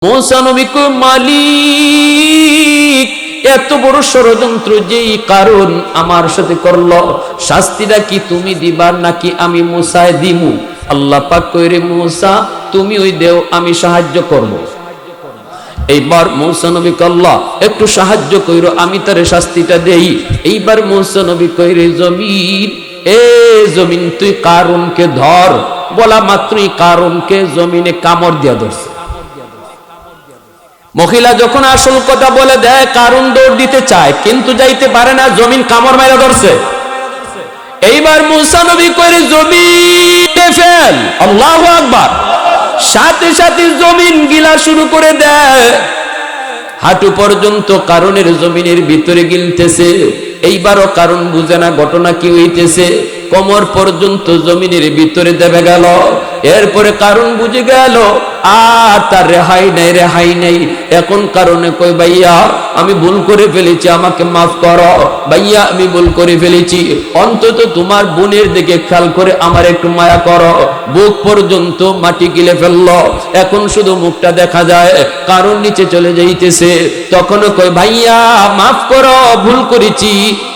मूसा नबी को मालिक এত বড় ষড়যন্ত্র যেই কারণ আমার সাথে করলো শাস্তিটা কি তুমি দিবা নাকি আমি মুসায় দিমু? আল্লাহ পাক কইরে মুসা তুমি ওই দেও আমি সাহায্য করব। এইবার মুসা নবী আল্লাহ একটু সাহায্য কইরো আমি তারে শাস্তিটা দেই। এইবার মুসা নবী কইরে জমিন এ জমিন তুই কারুনকে ধর। বলা মাত্রই কারুনকে জমিনে কামড় দিয়া ধরছে। মহিলা যখন আসল কথা বলে দেয় কারুন দৌড় দিতে চায় কিন্তু যাইতে পারে না, জমিন কামড় মাইরা ধরছে। এইবার মুসা নবী কইরে জমিন ফেল, আল্লাহু আকবার। সাথে সাথে জমিন গিলা শুরু করে দেয়, হাঁটু পর্যন্ত কারণের জমিনের ভিতরে গিলতেছে। এইবারও কারণ বুঝে না ঘটনা কি হইতেছে, কোমর পর্যন্ত জমিনের ভিতরে দেবে গেল। এরপরে কারণ বুঝে গেল আর তার রেহাই নাই, রেহাই নেই। এখন কারণে কই ভাইয়া আমি ভুল করে ফেলেছি, আমাকে মাফ করো। ভাইয়া আমি ভুল করে ফেলেছি, অন্তত তোমার বোনের দিকে খেয়াল করে আমার একটু মায়া করো। বুক পর্যন্ত মাটি গিলে ফেললো, এখন শুধু মুখটা দেখা যায়, কারণ নিচে চলে যাইতেছে। তখনও কই ভাইয়া মাফ করো, ভুল করেছি,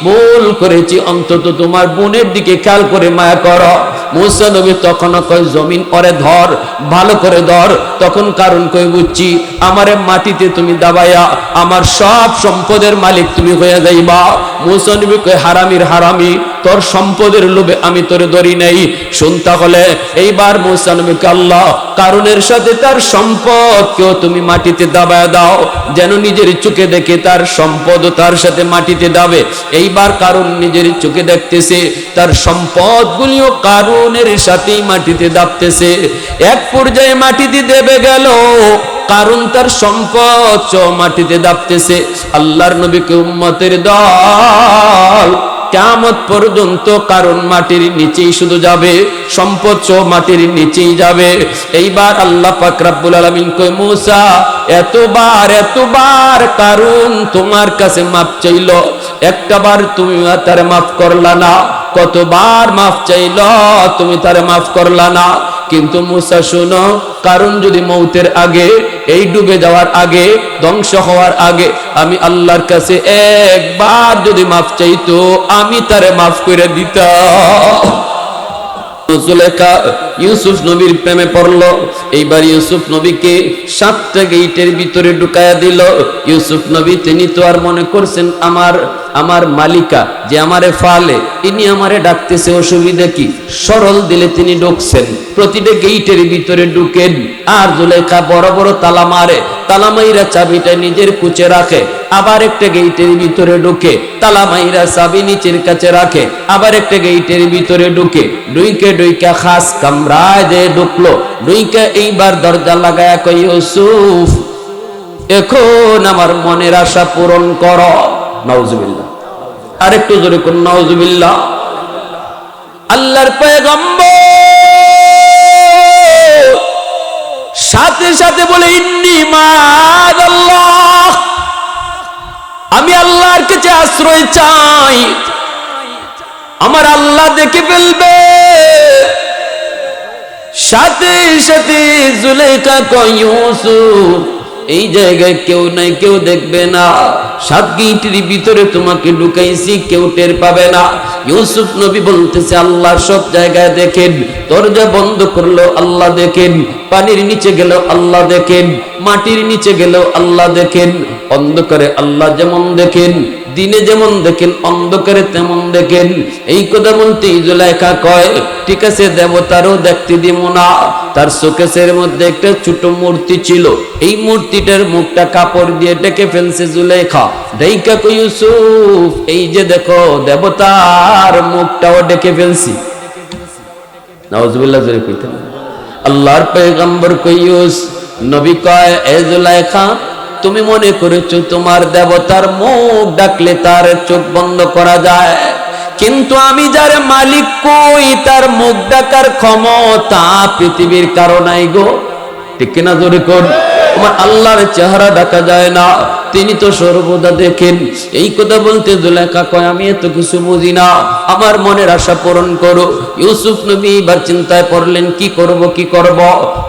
ভুল করেছি, অন্তত তোমার বোনের দিকে খেয়াল করে মায়া করো। মুসা নবী তখনও কয় জমিন পরে ধর, ভালো করে ধর। তখন কারণ কই বুঝছি আমারে মাটিতে তুমি দাবাইয়া আমার সব সম্পদের মালিক তুমি হয়ে যাইবা। মুসা নবী কয় হারামির হারামি, তোর সম্পদের লোভে আমি তোরে ধরি নাই। শুনতা হলে এইবার মুসা নবীকে আল্লাহ কারণের সাথে তার সম্পদ কেউ তুমি মাটিতে দাবায় দাও, যেন নিজের চোখে দেখে তার সম্পদ তার সাথে মাটিতে দাবে। এইবার কারণ নিজের চোখে দেখতেছে তার সম্পদ গুলিও কারণের সাথেই মাটিতে দাবতেছে। এক পর্যায়ে মাটিতে দেবে গেল, কারণ তার সম্পদ মাটিতে দাবতেছে। আল্লাহর নবীকে উম্মতের দল কিয়ামত পর্যন্ত কারণ মাটির নিচেই শুধু যাবে, সম্পদ মাটির নিচেই যাবে। এইবার আল্লাহ পাক রব্বুল আলামিন কয় মুসা এতবার কারণ তোমার কাছে মাফ চাইলো, একটাবার তুমি তার মাফ করলা না, কতবার মাফ চাইলো তুমি তার মাফ করলা না। কিন্তু মুসা শুনো, কারণ যদি মৌতের আগে, এই ডুবে যাওয়ার আগে, ধ্বংস হওয়ার আগে আমি আল্লাহর কাছে একবার যদি মাফ চাইতো আমি তারে মাফ করে দিতাম। জুলেখা ইউসুফ নবীর প্রেমে পড়লো। এইবার ইউসুফ নবীকে 7টা গেটের ভিতরে ঢুকায়া দিল। ইউসুফ নবী তিনি তো আর মনে করছেন আমার মালিকা যে আমারে ফালে, ইনি আমারে ডাকতেছে, অসুবিধা কি? সরল দিলে তিনি ঢুকছেন, প্রতিটা গেটের ভিতরে ঢুকেন। আর জুলেখা বড় বড় তালা মারে, তালা মাইরা চাবিটা নিজের কুচে রাখে, আবার একটা গেটের ভিতরে ঢুকে, তালা মাইরা চাবি নিচের কাছে রাখে, আবার একটা গেটের ভিতরে ঢুকে, ডুইকা খাস কামরায় যে ঢুকলো। ডুইকা এইবার দরজা লাগায়া কই ইউসুফ এখন আমার মনের আশা পূরণ করো। নাউজুবিল্লাহ, আরেকটু জোরে কোন নাউজুবিল্লাহ। আল্লাহর পয়গম্বর সাথে সাথে বলে ইন্নী মাআল্লাহ, আমি আল্লাহর কাছে আশ্রয় চাই, আমার আল্লাহ দেখে ফেলবে। সাথে সাথে জুলেখা কয় ইউসুফ এই জায়গায় কেউ নাই, কেউ দেখবে না, 7 গেটের ভিতরে তোমাকে ঢুকাইছি, কেউ টের পাবে না। ইউসুফ নবী বলতেছে আল্লাহ সব জায়গায় দেখেন, দরজা বন্ধ করলো আল্লাহ দেখেন, পানির নিচে গেল আল্লাহ দেখেন, মাটির নিচে গেল আল্লাহ দেখেন, অন্ধকারে আল্লাহ যেমন দেখেন, দিনে যেমন দেখেন, অন্ধকারে তেমন দেখেন। এই কথা বলতে জুলেখা কয় ঠিক আছে দেবতারও দেখতে দিব না। তার শোকেসের মধ্যে একটা ছোট মূর্তি ছিল, এই মূর্তিটার মুখটা কাপড় দিয়ে ঢেকে ফেলছে জুলেখা। ডাইকা কই ইউসুফ এই যে দেখো দেবতার মুখটাও ঢেকে ফেলছি। নাউজুবিল্লাহ জোরে কইতেন। আল্লাহর পয়গম্বর কই ইউসুফ নবী কয় এ জুলেখা তুমি মনে করেছো তোমার দেবতার মুখ ডাকলে তার চোখ বন্ধ করা যায়, কিন্তু আমি যার মালিক কই তার মুখ ডাকার ক্ষমতা পৃথিবীর কারো নাই গো। ঠিক কিনা জোরে কোন? তোমার আল্লাহর চেহারা ডাকা যায় না, তিনি তো সর্বদা দেখেন। এই কথা বলতে জুলেখা কয় আমি এত কিছু বুঝি না, আমার মনের আশা পূরণ করো। ইউসুফ নবী এবার চিন্তায় পড়লেন কি করব কি করব।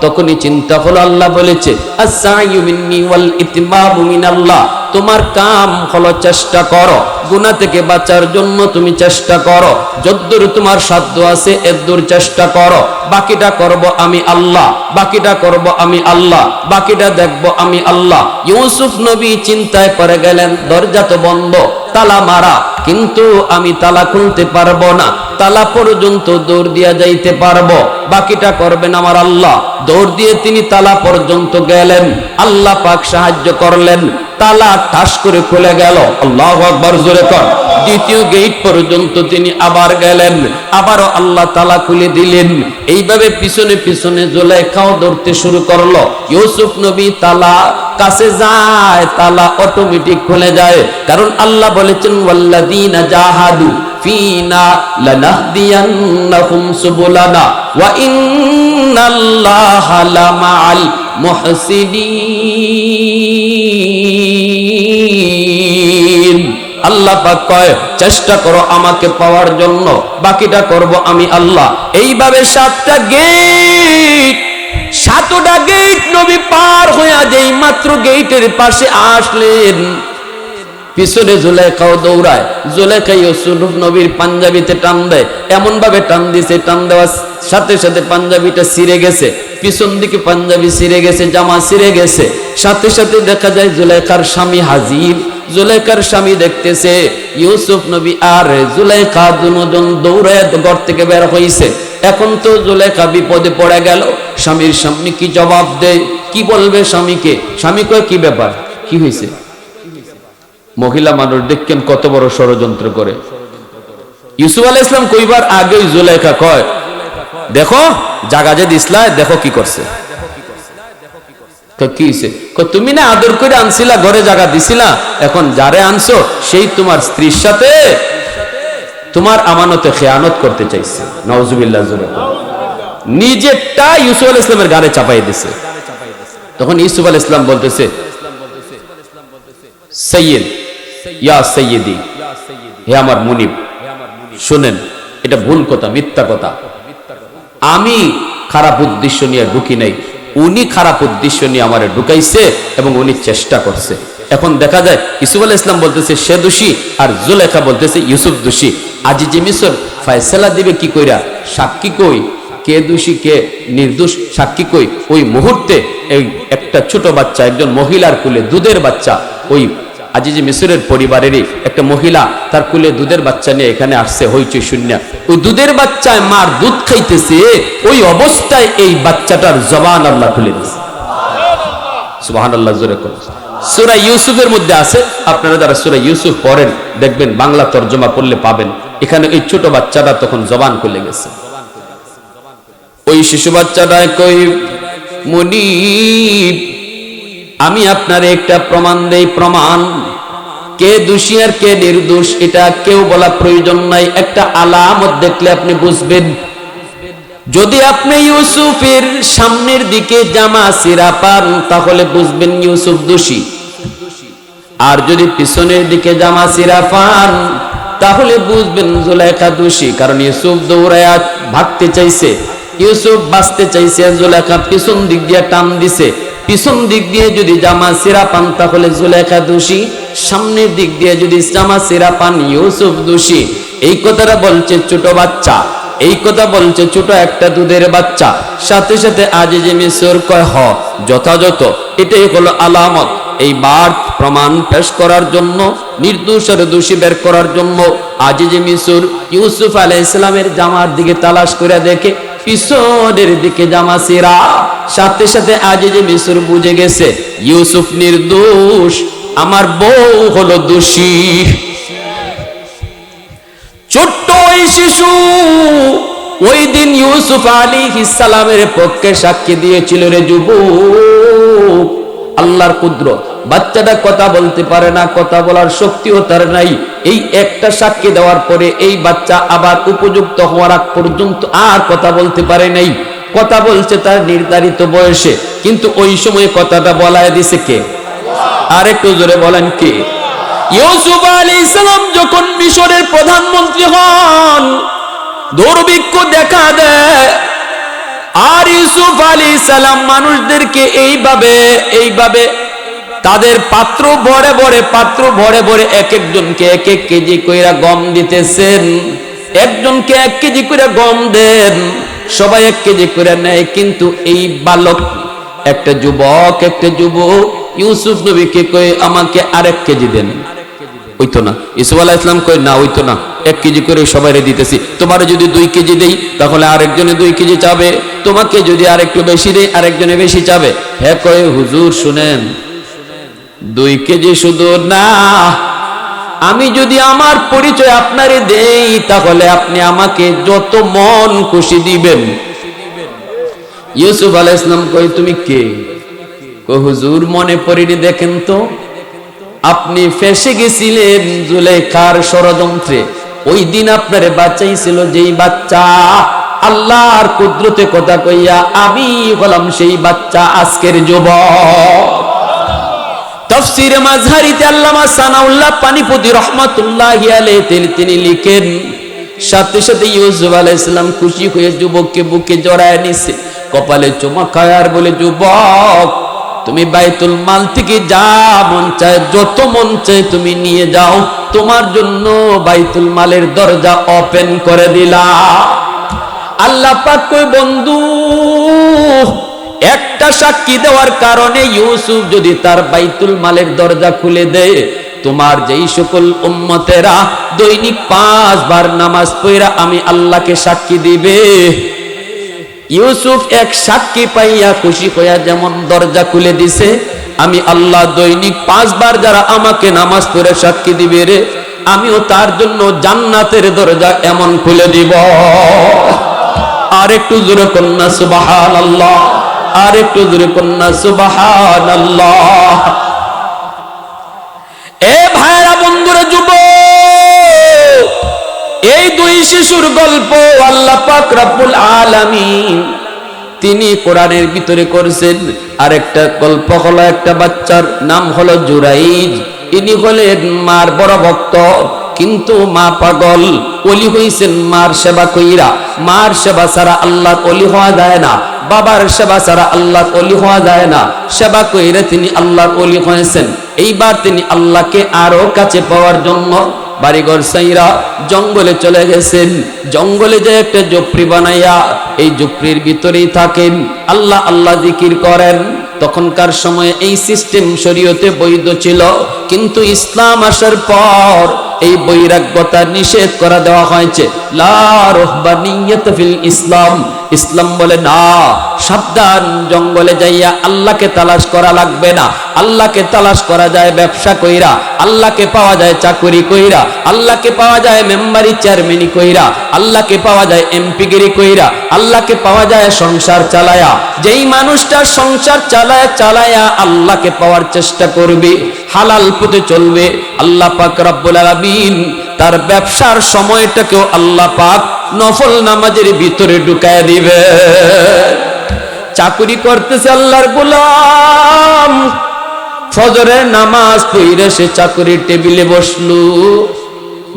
তখনই চিন্তা হলো আল্লাহ বলেছে আস-সা'য়ু মিন্নি ওয়াল ইতমামু মিনাল্লাহ, তোমার কাম হলো চেষ্টা করো, গুনাহ থেকে বাঁচার জন্য তুমি চেষ্টা করো, যদ্দূর তোমার সাধ্য আছে এদ্দূর চেষ্টা করো, বাকিটা করব আমি আল্লাহ, বাকিটা করব আমি আল্লাহ, বাকিটা দেখব আমি আল্লাহ। ইউসুফ নবী চিন্তায় পড়ে গেলেন, দরজা তো বন্ধ, তালা মারা, কিন্তু আমি তালা খুলতে পারবো না, তালা পর্যন্ত দৌড় দিয়া যাইতে পারবো, বাকিটা করবেন আমার আল্লাহ। দৌড় দিয়ে তিনি তালা পর্যন্ত গেলেন, আল্লাহ পাক সাহায্য করলেন, তালা ঠাস করে খুলে গেল। আল্লাহু আকবার জোরে কর। দ্বিতীয় গেট পর্যন্ত তিনি আবার গেলেন, আবারও আল্লাহ তালা খুলে দিলেন। এইভাবে পিছনে পিছনে জুলেখাও ধরতে শুরু করলো। ইউসুফ নবী তালা কাছে যায়, তালা অটোমেটিক খুলে যায়, কারণ আল্লাহ বলেছেন ওয়াল্লাযীনা জাহাদু ফিনা লানাহদিয়ান্নাহুম সুবুলানা ওয়া ইন্নাল্লাহা লামাআল মুহসিনিন। আল্লাহ পাক কয় চেষ্টা করো আমাকে পাওয়ার জন্য, বাকিটা করব আমি আল্লাহ। এইভাবে 7টা গেট, 7টা গেট নবী পার হয়ে যেই মাত্র গেটের পাশে আসলেন, পিছনে জুলেখাও দৌড়ায়। জুলেখা ইউসুফ নবীর পাঞ্জাবিতে টান দেয়, এমন ভাবে টান দিছে, টান দেওয়ার সাথে সাথে পাঞ্জাবিটা ছিঁড়ে গেছে, পিছন দিকে পাঞ্জাবি ছিঁড়ে গেছে, জামা ছিঁড়ে গেছে। সাথে সাথে দেখা যায় জুলেখার স্বামী হাজির। জুলেখার স্বামী দেখতেছে ইউসুফ নবী আর জুলেখা দুজন দৌড়ে ঘর থেকে বের হইছে। এখন তো জুলেখা বিপদে পড়ে গেল। স্বামীর সামনে কি জবাব দেয়, কি বলবে স্বামীকে? স্বামী কয় কি ব্যাপার, কি হয়েছে? মহিলা মানুষ দেখেন কত বড় ষড়যন্ত্র করে। ইউসুফ আলাইহিস সালাম কইবার আগে জুলেখা কয় দেখো জাগা যে দিসলা, দেখো কি করছে। কি হইছে? তুমি না আদর করে আনছিলা, ঘরে জায়গা দিছিলা, এখন যারে আনছো সেই তোমার স্ত্রীর সাথে তোমার আমানতে খেয়ানত করতে চাইছে। নাউজুবিল্লাহ। নিজেরটা ইউসুফ আলাইহিস সালামের গায়ে চাপাই দিছে। তখন ইউসুফ আলাইহিস সালাম বলতেছে সৈয়দ, ইয়া সৈয়দি, হে আমার মুনিব, শুনেন এটা ভুল কথা, মিথ্যা কথা। আমি খারাপ উদ্দেশ্য নিয়ে ঢুকি নাই, উনি খারাপ উদ্দেশ্য নিয়ে আমারে ঢুকাইছে এবং উনি চেষ্টা করছে। এখন দেখা যায় ইউসুফ আলাইহিস সালাম বলতেছে সে দোষী, আর জুলেখা বলতেছে ইউসুফ দোষী। আজিজে মিসর ফয়সালা দিবে কি কইরা? সাক্ষী কই, কে দোষী কে নির্দোষ, সাক্ষী কই? ওই মুহূর্তে এই একটা ছোট বাচ্চা, একজন মহিলার কুলে দুধের বাচ্চা, ওই আজিজে মিসরের পরিবারেরই একটা মহিলা তার কুলে দুধের বাচ্চা নিয়ে এখানে আসছে হইচই শূন্য। ওই দুধের বাচ্চায় মার দুধ খাইতেছে, ওই অবস্থায় এই বাচ্চাটার জবান আল্লাহ খুলে দিয়েছে। সুবহানাল্লাহ জোরে করে। সূরা ইউসুফের মধ্যে আছে, আপনারা যারা সূরা ইউসুফ পড়েন দেখবেন, বাংলা তরজমা পড়লে পাবেন, এখানে ওই ছোট বাচ্চাটা তখন জবান খুলে গেছে। ওই শিশু বাচ্চাটায় কই মুনিব, আমি আপনার একটা প্রমাণ দেই, প্রমাণ কে দোষী আর কে নির্দোষ এটা কেউ বলা প্রয়োজন নাই, একটা আলামত দেখলে আপনি বুঝবেন। যদি আপনি ইউসুফের সামনের দিকে জামা ছিঁড়া পান তাহলে বুঝবেন ইউসুফ দোষী, আর যদি পিছনের দিকে জামা ছিঁড়া পান তাহলে বুঝবেন জুলেখা দোষী। কারণ ইউসুফ দৌড়ায়া ভাগতে চাইছে, ইউসুফ বাঁচতে চাইছে, জুলেখা পিছন দিক দিয়ে টান দিছে। পিছন দিক দিয়ে যদি জামা ছিঁড়া পান তাহলে জুলেখা দোষী, সামনের দিক দিয়ে যদি জামা ছিঁড়া পান ইউসুফ দোষী। এই কথাটা বলছে ছোট বাচ্চা, এই কথা বলছে ছোট একটা দুধের বাচ্চা। সাথে সাথে আজিজে মিসর কয় হ, যথাযথ, এটাই হলো আলামত। এই বার্থ প্রমাণ পেশ করার জন্য, নির্দোষ আর দোষী বের করার জন্য আজিজে মিসর ইউসুফ আলাইহিস সালামের জামার দিকে তালাশ করে দেখে পিছনের দিকে জামা ছিঁড়া। সাথে সাথে আজিজে মিসর বুঝে গেছে ইউসুফ নির্দোষ, আমার বউ হলো দোষী। ছোট্ট ওই শিশু ওই দিন ইউসুফ আলাইহিস সালামের পক্ষে সাক্ষী দিয়েছিল রে যুবক। আল্লাহর কুদরত, বাচ্চাটা কথা বলতে পারে না, কথা বলার শক্তিও তার নাই। এই একটা সাক্ষী দেওয়ার পরে এই বাচ্চা আবার উপযুক্ত হওয়ার আগ পর্যন্ত আর কথা বলতে পারে নাই। কথা বলছে তার নির্ধারিত বয়সে, কিন্তু ওই সময় কথাটা বলায় দিছে কে? আর একটু জোরে বলেন কে? ইউসুফ আলাইহিস সালাম যখন মিশরের প্রধানমন্ত্রী হন, দুর্ভিক্ষ দেখা দেয়, আর ইউসুফ আলাইহিস সালাম মানুষদেরকে এইভাবে তাদের পাত্র ভরে ভরে এক একজনকে এক এক কেজি কইরা গম দিতেছেন। একজনকে 1 কেজি করে গম দেন, সবাই 1 কেজি করে নেয়। কিন্তু এই বালক, একটা যুবক ইউসুফ নবীকে কই আমাকে আরেক কেজি দেন, হইতো না। ইউসুফ আলাইহিস সালাম কই না হইতো না, 1 কেজি করে সবাইরে দিতেছি। তোমার যদি 2 কেজি দেই তাহলে আরেকজনে 2 কেজি চাবে, তোমাকে যদি আরেকটু বেশি দেই আরেকজনে বেশি চাবে। হ্যাঁ কই হুজুর শুনেন, 2 কেজি শুধু না, আমি যদি আমার পরিচয় আপনারে দেই তাহলে আপনি আমাকে যত মন খুশি দিবেন। ইউসুফ আলাইহিস সালাম কই তুমি কে? কই হুজুর মনে পড়িনি, দেখেন তো আপনি ফেঁসে গেছিলেন জুলেখার ষড়যন্ত্রে। ওই দিন আপনারে বাঁচাইছিল যেই বাচ্চা, আল্লাহর কুদরতে কথা কইয়া আমি হলাম সেই বাচ্চা, আজকের যুবক। তাফসীরে মাযহারিতে আল্লামা সানাউল্লাহ পানিপতি রাহমাতুল্লাহি আলাইহি তিনি লিখেন, সাথে সাথে ইউসুফ আলাইহিস সালাম খুশি হয়ে যুবককে বুকে জড়ায় নিছে, কপালে চুমা খায় আর বলে, যুবক তুমি বাইতুল মাল থেকে যা মন চায়, যত মন চায় তুমি নিয়ে যাও, তোমার জন্য বাইতুল মালের দরজা ওপেন করে দিলাম। আল্লাহ পাক কই বন্ধু, একটা সাক্ষী দেওয়ার কারণে ইউসুফ যদি তার বাইতুল মালের দরজা খুলে দেয়, তোমার যেই সকল উম্মতেরা দৈনিক 5 বার নামাজ পড়া আমি আল্লাহকে সাক্ষী দিবে, ইউসুফ এক সাক্ষী পাইয়া খুশি হইয়া যেমন দরজা খুলে দিছে, আমি আল্লাহ দৈনিক 5 বার যারা আমাকে নামাজ পড়ে সাক্ষী দিবে রে, আমিও তার জন্য জান্নাতের দরজা এমন খুলে দিব। আর একটু জোরে কন্যা সুবহানাল্লাহ, আর একটু জোরে কন্যা সুবহানাল্লাহ। এ ভাইরা বন্ধুরা, যুবক, এই 2 শিশুর গল্প আল্লাহ পাক রব্বুল আলামিন তিনি কোরআনের ভিতরে করেছেন। আর একটা গল্প হলো একটা বাচ্চার নাম হলো জুরাইজ। ইনি হলেন মার বড় ভক্ত, কিন্তু মা পাগল, ওলি হইছেন মার সেবা কইরা। মার সেবা ছাড়া আল্লাহর ওলি হওয়া যায় না, বাবার সেবা ছাড়া আল্লাহর ওলি হওয়া যায় না। সেবা কইরা তিনি আল্লাহর ওলি হয়েছেন। এইবার তিনি আল্লাহকে আরো কাছে পাওয়ার জন্য বাড়িঘর সাইরা জঙ্গলে চলে গেছেন। জঙ্গলে যে একটা ঝুপড়ি বানাইয়া এই ঝুপড়ির ভিতরেই থাকেন, আল্লাহ আল্লাহ জিকির করেন। তখনকার সময়ে এই সিস্টেম শরীয়তে বৈধ ছিল, কিন্তু ইসলাম আসার পর এই বৈরাগ্যতা নিষেধ করা দেওয়া হয়েছে। লা রুহবানিয়াত ফিল ইসলাম, ইসলাম বলে না, সাবধান, জঙ্গলে যাইয়া আল্লাহকে তালাশ করা লাগবে না। আল্লাহকে তালাশ করা যায় ব্যবসা কইরা, আল্লাহকে পাওয়া যায় চাকরি কইরা, আল্লাহকে পাওয়া যায় মেম্বারি চেয়ারম্যানি কইরা, আল্লাহকে পাওয়া যায় এমপিগিরি কইরা, আল্লাহকে পাওয়া যায় সংসার চালায়া। যেই মানুষটা সংসার চালায়া আল্লাহকে পাওয়ার চেষ্টা করবে, হালাল পথে চলবে, আল্লাহ পাক রব্বুল আলামিন তার ব্যবসার সময়টাকেও আল্লাহ পাক নফল নামাজের ভিতরে ঢুকায় দিবে। চাকরি করতেছে আল্লাহর গোলাম, ফজরের নামাজ পড়ে সে চাকরির টেবিলে বসলো,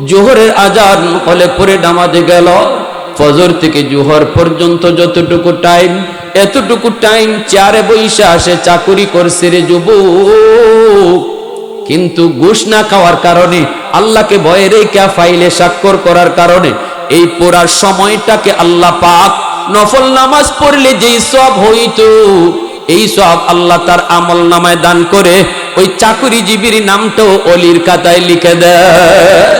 জোহরের আজান হলে পরে নামাজে গেল। ফজর থেকে জোহর পর্যন্ত যতটুকু টাইম, এতটুকু টাইম চেয়ারে বইসা সে চাকরি করছে রে যুবক। কিন্তু ঘুষ না খাওয়ার কারণে, আল্লাহকে ভয়ে রেখে ফাইলে স্বাক্ষর করার কারণে এই পুরা সময়টাকে আল্লাহ পাক নফল নামাজ পড়লে যেই সওয়াব হইতো, এই সওয়াব আল্লাহ তার আমল নামায় দান করে ওই চাকরিজীবীর নামটাও অলির খাতায় লিখে দেয়।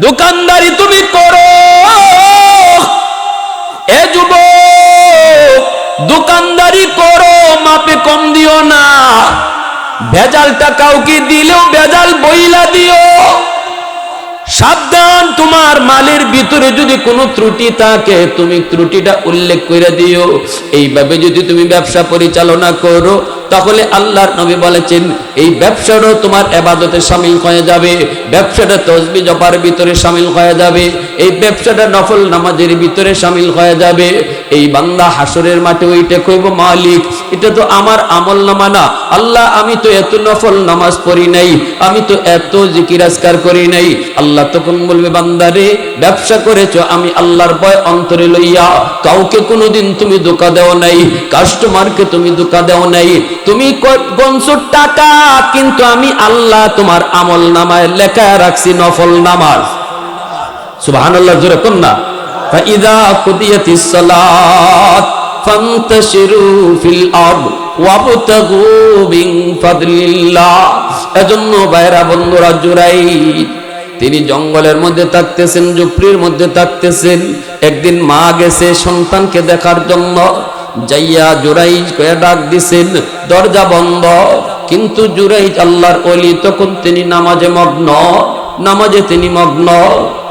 দোকানদারি তুমি করো এ যুবক, দোকানদারি করো, মাপে কম দিও না। ভেজালটা কাউকে দিলেও ভেজাল বইলা দিও। সাবধান, তোমার মালের ভিতরে যদি কোনো ত্রুটি থাকে তুমি ত্রুটিটা উল্লেখ করে দিও। এইভাবে যদি তুমি ব্যবসা পরিচালনা করো তাহলে আল্লাহর নবী বলেছেন এই ব্যবসাটাও তোমার ইবাদতে শামিল হয়ে যাবে, ব্যবসাটা তাসবিহ জপার ভিতরে শামিল হয়ে যাবে, এই ব্যবসাটা নফল নামাজের ভিতরে শামিল হয়ে যাবে। এই বান্দা হাসরের মাঠে ওইটা কইব, মালিক এটা তো আমার আমল নামা না, আল্লাহ আমি তো এত নফল নামাজ পড়ি নাই, আমি তো এত জিকির আজকার করি নাই। আল্লাহ তখন বলবে, বান্দারে ব্যবসা করেছো আমি আল্লাহর ভয় অন্তরে লইয়া, কাউকে কোনোদিন তুমি ধোঁকা দেও নাই, কাস্টমারকে তুমি ধোঁকা দেও নাই, তুমি গনছো টাকা কিন্তু আমি আল্লাহ তোমার আমল নামায় লেখা রাখছি নফল নামাজ। সুবহানাল্লাহ, জোরে কোন না। ফাইযা কুদিয়াতিস সালাত ফান্তাশিরু ফিল আরদ ওয়াবতাগু মিন ফাদলিল্লাহ। এজন্য ভাইরা বন্ধুরা, জুরাইজ তিনি জঙ্গলের মধ্যে থাকতেছেন, ঝুপড়ির মধ্যে থাকতেছেন। একদিন মা গেছে সন্তানকে দেখার জন্য, যাইয়া জুরাইজ কয়ে ডাক দিছেন, দরজা বন্ধ। কিন্তু জুরাইজ আল্লাহর ওলি, তখন তিনি নামাজে মগ্ন, নামাজে তিনি মগ্ন।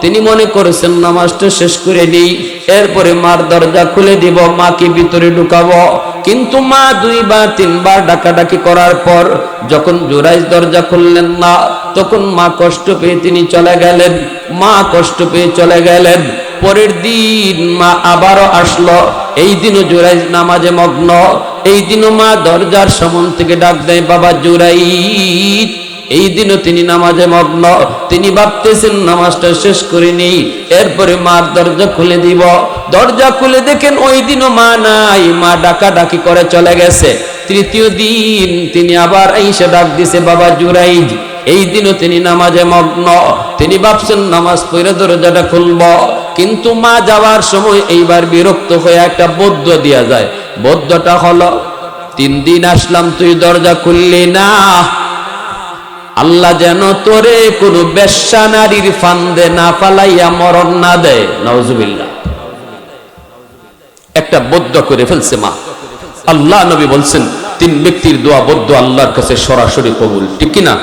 তিনি মনে করেছেন নামাজটা শেষ করে নেই, এরপরে মার দরজা খুলে দিব, মাকে ভিতরে ঢুকাবো। কিন্তু মা দুইবার তিনবার ডাকাডাকি করার পর যখন জুরাইজ দরজা খুললেন না, তখন মা কষ্ট পেয়ে তিনি চলে গেলেন, মা কষ্ট পেয়ে চলে গেলেন। পরের দিন মা আবারও আসলো, এই দিনও জুরাইজ নামাজে মগ্ন। এই দিনও মা দরজার সামনে থেকে ডাক দেয়, বাবা জুরাইজ। এই দিনও তিনি নামাজে মগ্ন, তিনি ভাবতেছেন নামাজটা শেষ করে নেই, এরপরে মার দরজা খুলে দিব। দরজা খুলে দেখেন ওই দিনও মা নাই, মা ডাকাডাকি করে চলে গেছে। তৃতীয় দিন তিনি আবার আইসা ডাক দিছে, বাবা জুরাইজ। এই দিনও তিনি নামাজে মগ্ন, তিনি ভাবছেন নামাজ পড়ে দরজাটা খুলব। কিন্তু মা যাওয়ার সময় এইবার বিরক্ত হয়ে একটা বদ্য দিয়া যায়। বদ্যটা হলো, 3 দিন আসলাম তুই দরজা খুললি না, আল্লাহ যেন তোরে কোন বেশ্যা নারীর ফান্দে না ফালাইয়া মরণ না দেয়। নাউজুবিল্লাহ। একটা বদ্য করে ফেলছে মা। আল্লাহ নবী বলছেন 3 ব্যক্তির দোয়া বদ্য আল্লাহর কাছে সরাসরি কবুল, ঠিক কিনা?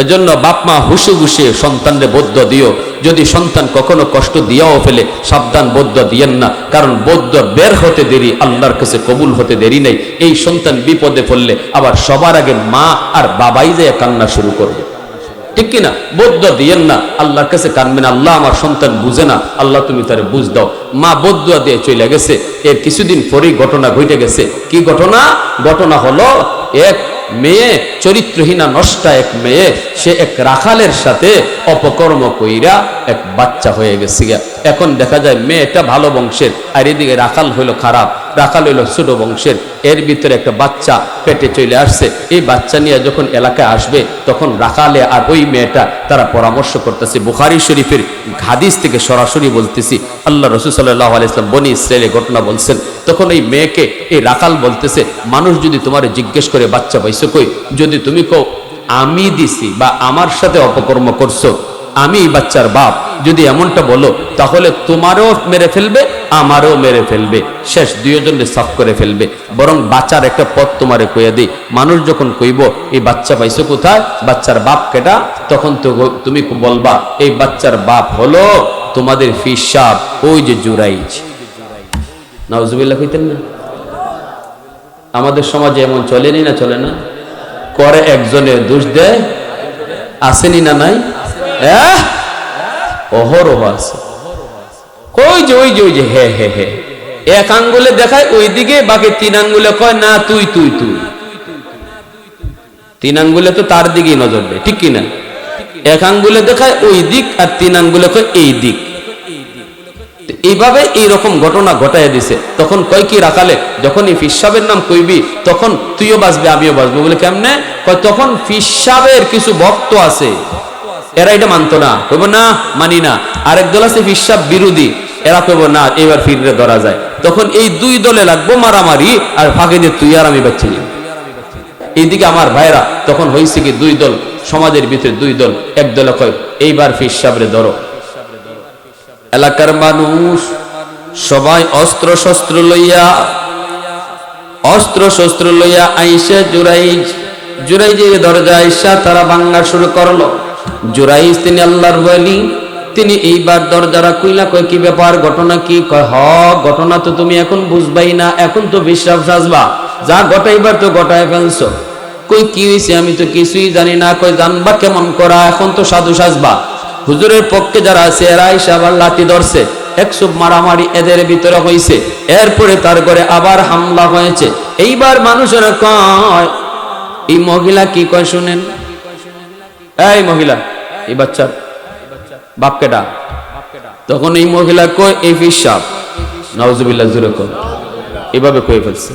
এজন্য বাপ মা হুশে হুশে সন্তানরে বদ্য দিও। যদি সন্তান কখনো কষ্ট দিয়াও ফেলে, সাবধান, বদ্য দিয়েন না, কারণ বদ্য বের হতে দেরি, আল্লাহর কাছে কবুল হতে দেরি নেই। এই সন্তান বিপদে পড়লে আবার সবার আগে মা আর বাবাই যায় কান্না শুরু করবে, ঠিক কিনা? বদ্য দিয়েন না, আল্লাহর কাছে কানবেন, আল্লাহ আমার সন্তান বুঝে না, আল্লাহ তুমি তারে বুঝ দাও। মা বদ্য দিয়ে চলে গেছে, এর কিছুদিন পরেই ঘটনা ঘটে গেছে। কি ঘটনা? ঘটনা হলো, এক মেয়ে, চরিত্রহীনা নষ্টা এক মেয়ে, সে এক রাখালের সাথে অপকর্ম কইরা এক বাচ্চা হয়ে গেছে। এখন দেখা যায় মেয়েটা ভালো বংশের, আর এদিকে রাখাল হইলো খারাপ, রাখাল হইলো ছোট বংশের। এর ভিতরে একটা বাচ্চা পেটে চলে আসছে। এই বাচ্চা নিয়ে যখন এলাকায় আসবে, তখন রাখালে আর ওই মেয়েটা তারা পরামর্শ করতেছে। বুখারী শরীফের হাদিস থেকে সরাসরি বলতেছি, আল্লাহ রাসূল সাল্লাল্লাহু আলাইহি ওয়াসাল্লাম বনি ইসরাইলের ঘটনা বলছেন। তখন এই মেয়েকে এই রাখাল বলতেছে, মানুষ যদি তোমারে জিজ্ঞেস করে বাচ্চা পাইছো কই, যদি তুমি কও আমি দিছি বা আমার সাথে অপকর্ম করছো, আমি এই বাচ্চার বাপ, যদি এমনটা বলো, তাহলে তোমারও মেরে ফেলবে, আমারও মেরে ফেলবে, শেষ, দুইজনে সাফ করে ফেলবে। বরং বাচ্চার একটা পথ তোমারে কইয়া দিই, মানুষ যখন কইব এই বাচ্চা পাইছো কোথায়, বাচ্চার বাপ কেটা, তখন তো তুমি বলবা এই বাচ্চার বাপ হলো তোমাদের ফিস সাহেব, ওই যে জুরাইজ। নাউজুবিল্লাহ কইতেন না? আমাদের সমাজে এমন চলেনি না, চলে না? করে একজনের দোষ দেয়, আসেনি না নাই? অহরহ আছে। ওই যে ওই যে ওই যে হে হে হে, এক আঙ্গুলে দেখায় ওইদিকে, বাকি 3 আঙ্গুলে কয় না তুই তুই তুই। 3 আঙ্গুলে তো তার দিকেই নজর দেয়, ঠিক কিনা? এক আঙ্গুলে দেখায় ওই দিক, আর 3 আঙ্গুলে কয় এই দিক। এইভাবে এইরকম ঘটনা ঘটাইয়া দিছে। তখন কয় কি রাখালে, যখন এই ফিসাবের নাম কইবি তখন তুইও বাঁচবি আমিও বাঁচবো। বলে কেমনে? কয় তখন ফিসাবের কিছু ভক্ত আছে, এরা এটা মানতো না, কইব না মানি না। আরেক দল আছে ফিসাব বিরোধী, এরা কইব না এবার ফিরে ধরা যায়। তখন এই 2 দলে লাগবো মারামারি, আর ফাঁকে দিয়ে তুই আর আমি বাচ্চি। এইদিকে আমার ভাইরা, তখন হয়েছে কি 2 দল, সমাজের ভিতরে 2 দল। এক দলে কয় এইবার ফিসাবরে ধরো। এলাকার মানুষ সবাই অস্ত্র শস্ত্র লইয়া আইসা জুরাইজের দরজা আইসা তারা ভাঙা শুরু করলো। জুরাইজ তিনি আল্লাহর ওলি, তিনি এইবার দরজারা কইলা, কয় কি ব্যাপার, ঘটনা কি? কয় ঘটনা তো তুমি এখন বুঝবাই না, এখন তো বিশ্বাস সাজবা। যা ঘটাইবার তো ঘটায় ফেলছো। কই কি হয়েছে? আমি তো কিছুই জানি না। কই জানবা কেমন করা? এখন তো সাধু সাজবা। হুজুরের পক্ষে যারা আছে এরা এসে আবার লাঠি ধরছে, একসব মারামারি এদের ভিতরে হয়েছে। এরপরে তার ঘরে আবার হামলা হয়েছে। এইবার মানুষেরা কয়, এই মহিলা কি কয় শুনেন। এই মহিলা, এই বাচ্চার বাপ কেডা? তখন এই মহিলা কয়, এই পিসাব। নাউজুবিল্লাহ, জোরে কয়। এভাবে কয়ে ফেলছে।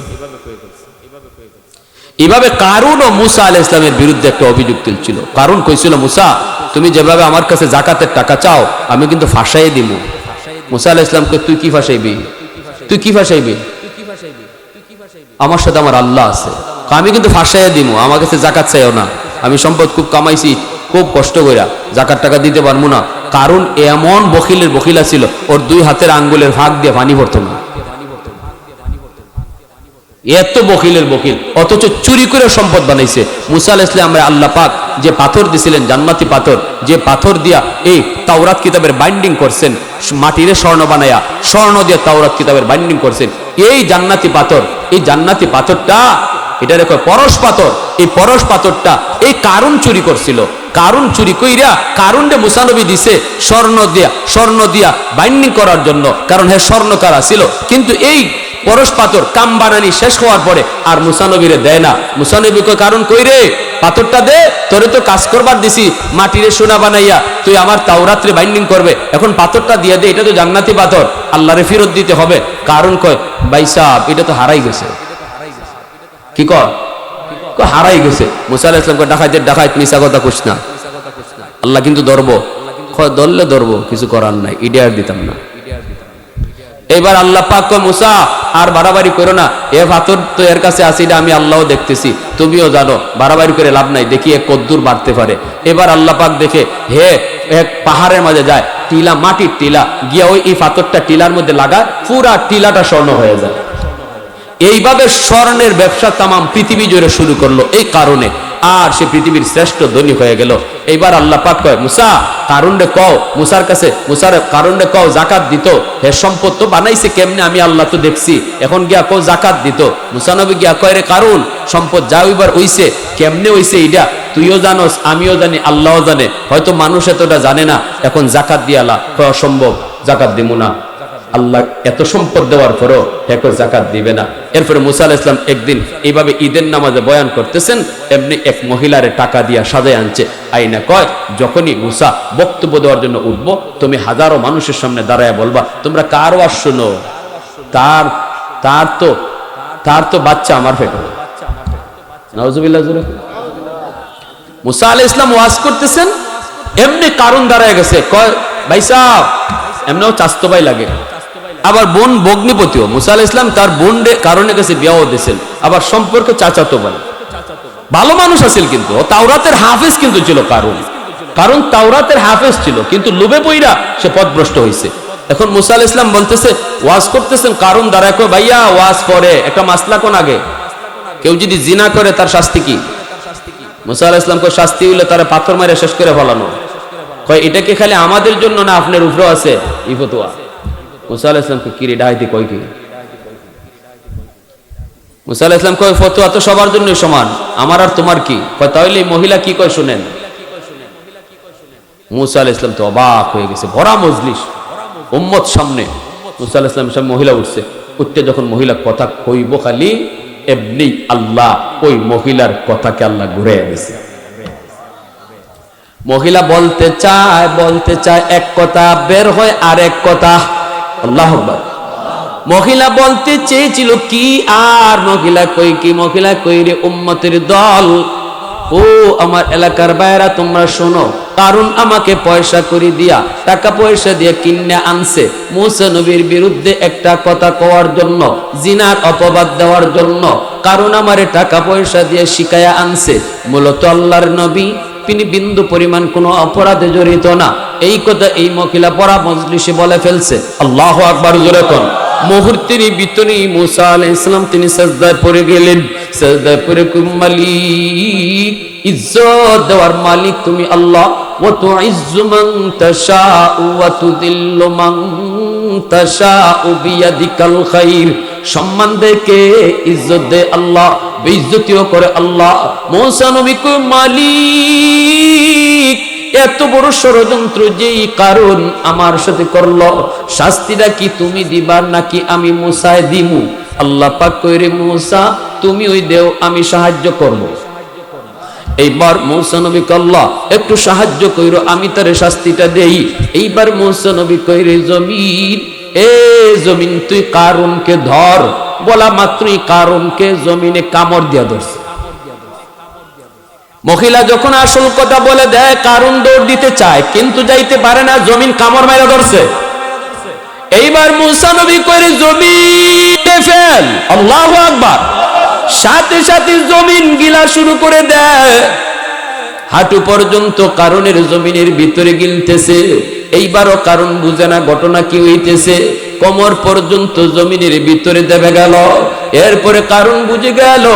এভাবে কারুন ও মুসা আলাইহিস সালামের বিরুদ্ধে একটা অভিযোগ তুলছিল। কারুন কইছিল, মুসা তুমি যেভাবে আমার কাছে জাকাতের টাকা চাও আমি কিন্তু ফাঁসাই দিব। মুসা আলাইহিস সালাম কয়, তুই কি ফাঁসাইবি? তুই কি ফাঁসাইবি? আমার সাথে আমার আল্লাহ আছে, আমি কিন্তু ফাঁসাইয়া দিব। আমার কাছে জাকাত চাইও না, আমি সম্পদ খুব কামাইছি, খুব কষ্ট কইরা জাকাত টাকা দিতে পারবো না। কারণ এমন বখিলের বখিলা ছিল, ওর দুই হাতের আঙ্গুলের ভাগ দিয়ে পানি পড়তো না। এত বখিলের বখিল, অথচ চুরি করে সম্পদ বানাইছে। মুসা আলাইহিস সালাম আল্লাহ পাক যে পাথর দিছিলেন, জান্নাতি পাথর, যে পাথর দিয়া এই তাওরাত কিতাবের বাইন্ডিং করছেন, মাটিরে স্বর্ণ বানায়া স্বর্ণ দিয়ে তাওরাত কিতাবের বাইন্ডিং করছেন। এই জান্নাতি পাথর, এই জান্নাতি পাথরটা, এটা রেখো পরশ পাথর। এই পরশ পাথরটা এই কারুন চুরি করছিল। কারুন চুরি কইরা কারুনরে মুসা নবী দিছে স্বর্ণ দিয়া বাইন্ডিং করার জন্য, কারণ হ্যাঁ স্বর্ণকারা ছিল। কিন্তু এই পরশ পাথর কাম বানানি শেষ হওয়ার পরে আর মুসা নবীরে দেয় না। মুসা নবী কয়, কারণ কই রে, পাথরটা দে, তোরে তো কাজ করবার দিছি, মাটিরে সোনা বানাইয়া তুই আমার তাওরাতরে বাইন্ডিং করবে, এখন পাথরটা দিয়ে দে, এটা তো জান্নাতি পাথর, আল্লাহরে ফেরত দিতে হবে। কারণ কয়, ভাই সাহেব এটা তো হারাই গেছে। কি কয়? হারাই গেছে। মুসা আলাইহিস সালাম কয়, ডাকাইতের ডাকাইত, মিছা কথা কইস না, আল্লাহ কিন্তু ধরবো। কয়, ধরলে ধরবো, কিছু করার নাই, ইডিয়ার দিতাম না। এবার আল্লাহ পাক কয়, মুসা আর বাড়াবাড়ি করো না, এ পাথর তো এর কাছে আছে, এটা আমি আল্লাহও দেখতেছি, তুমিও জানো, বাড়াবাড়ি করে লাভ নাই, দেখি এ কদ্দুর বাড়তে পারে। এবার আল্লাহ পাক দেখে হে এক পাহাড়ের মাঝে যায়, টিলা, মাটির টিলা, গিয়া ওই পাথরটা টিলার মধ্যে লাগায়, পুরা টিলাটা স্বর্ণ হয়ে যায়। এইভাবে স্বর্ণের ব্যবসা তামাম পৃথিবী জুড়ে শুরু করলো এই কারণে, আর সে পৃথিবীর শ্রেষ্ঠ ধনী হয়ে গেল। এইবার আল্লাহ পাক কয়, মুসা কারুনরে কও, মুসার কাছে মুসার কারুনরে কও জাকাত দিত। হে সম্পদ তো বানাইছে কেমনে, আমি আল্লাহ তো দেখছি, এখন গিয়া কও জাকাত দিত। মুসা নবী গিয়া কয়, রে কারুন, সম্পদ যা হইবার হইছে, কেমনে হইছে এইটা তুইও জানোস, আমিও জানি, আল্লাহও জানে, হয়তো মানুষ এতটা জানে না, এখন জাকাত দিয়ালা। কয় অসম্ভব, জাকাত দিব না, আল্লাহ এত সম্পদ দেওয়ার পরও এখন জাকাত দিবে না। এরপরে মুসা আলাইহিস সালাম একদিন এইভাবে ঈদের নামাজে বয়ান করতেছেন, এমনি এক মহিলারে টাকা দিয়া সাজায় আনছে। আইনা কয়, যখনই মুসা বক্তব্য দেওয়ার জন্য উঠবো, তুমি হাজারো মানুষের সামনে দাঁড়ায় বলবা, তোমরা কার ওয়াজ শুনো? তার তো বাচ্চা আমার পেটে। নাউজুবিল্লাহ। মুসা আলাইহিস সালাম ওয়াজ করতেছেন, এমনি কারুন দাঁড়ায় গেছে। কয়, ভাই সাহেব, এমনিও চাস্তো ভাই লাগে, আবার বোন ভগ্নিপতিও। মুসা আলাইহিস সালাম তার বোন কারণে কাছে বিয়াও দিয়েছেন, আবার সম্পর্কে চাচাতো ভাই। ভালো মানুষ আছেন, কিন্তু তাওরাতের হাফেজ কিন্তু ছিল কারণ তাওরাতের হাফেজ ছিল, কিন্তু লোভে পইরা সে পথভ্রষ্ট হয়েছে। এখন মুসা আলাইহিস সালাম বলতেছে, ওয়াজ করতেছেন, কারণ দাঁড়ায় কয়, ভাইয়া ওয়াজ পরে একটা মাসলা কোন আগে, কেউ যদি জিনা করে তার শাস্তি কি? মুসা আলাইহিস সালাম কয়, শাস্তি হইলে তারা পাথর মারে শেষ করে ফেলানো। কয়, এটা কি খালি আমাদের জন্য না, আপনার উপরেও আছে এই ফতোয়া? মুসা আলাইহিস সালাম কি রে ডাইতে কয় কি? মুসা আলাইহিস সালাম কয়, ফতোয়া তো সবার জন্য সমান, আমার আর তোমার কি? কয়, তাহলে এই মহিলা কি কয় শুনেন। মুসা আলাইহিস সালাম তো অবাক হয়ে গেছে, ভরা মজলিস, উম্মত সামনে। মুসা আলাইহিস সালামের সামনে মহিলা উঠছে, উঠতে যখন মহিলা কথা কইব খালি, এমনি আল্লাহ ওই মহিলার কথাকে আল্লাহ ঘুরে দিয়েছে। মহিলা বলতে চায় এক কথা, বের হয় আরেক কথা। আল্লাহু আকবার। মহিলা বলতে চেয়েছিল কি, আর মহিলা কই কি? মহিলা কই রে উম্মতের দল, ও আমার এলাকার বাইরা, তোমরা শোনো, কারণ আমাকে পয়সা করে দিয়া, টাকা পয়সা দিয়ে কিনে আনছে মুসা নবীর বিরুদ্ধে একটা কথা কওয়ার জন্য, জিনার অপবাদ দেওয়ার জন্য। কারণ আমারে টাকা পয়সা দিয়ে শিখায়া আনছে। মূলত আল্লাহর নবী তিনি বিন্দু পরিমাণ কোনো অপরাধে জড়িত না, এই কথা এই মহিলা পড়া মজলিসে বলে ফেলছে। আল্লাহু আকবার, জোরে কোন। মুহূর্তেরই ভিতরে মুসা আলাইহিস সালাম তিনি সিজদায় পড়ে গেলেন। সিজদায় পড়ে মালিক, ইজ্জত দেওয়ার মালিক তুমি আল্লাহ, ওয়া তুইজ্জু মান তাশাউ ওয়া তুযিল্লু মান তাশাউ বিয়াদিকাল খাইর। সম্মান দেয় কে? ইজ্জত দেয় আল্লাহ, বেইজ্জতিও করে আল্লাহ। মূসা নবী কয় মালিক, এত বড় ষড়যন্ত্র যেই কারণ আমার সাথে করলো, শাস্তিটা কি তুমি দিবা নাকি আমি মূসায় দিমু? আল্লাহ পাক কয় রে মূসা তুমি ওই দেও, আমি সাহায্য করব। এইবার মূসা নবী আল্লাহ একটু সাহায্য কইরো, আমি তারে শাস্তিটা দেই। এইবার মূসা নবী কয় রে জমিন, এ জমিন তুই কারুনকে ধর। বলা মাত্রই কারুনকে জমিনে কামড় দিয়া ধরছে। মহিলা যখন আসল কথা বলে দেয়, কারুন দৌড় দিতে চায় কিন্তু যাইতে পারে না, জমিন কামড় মাইরা ধরছে। এইবার মূসা নবী কইরে জমিন ফেল, আল্লাহু আকবার। সাথে সাথে জমিন গিলা শুরু করে দেয়, হাঁটু পর্যন্ত কারণের জমিনের ভিতরে গিলতেছে। এইবারও কারণ বুঝে না ঘটনা কি হইতেছে, কোমর পর্যন্ত জমিনের ভিতরে দেবে গেল। এরপরে কারণ বুঝে গেল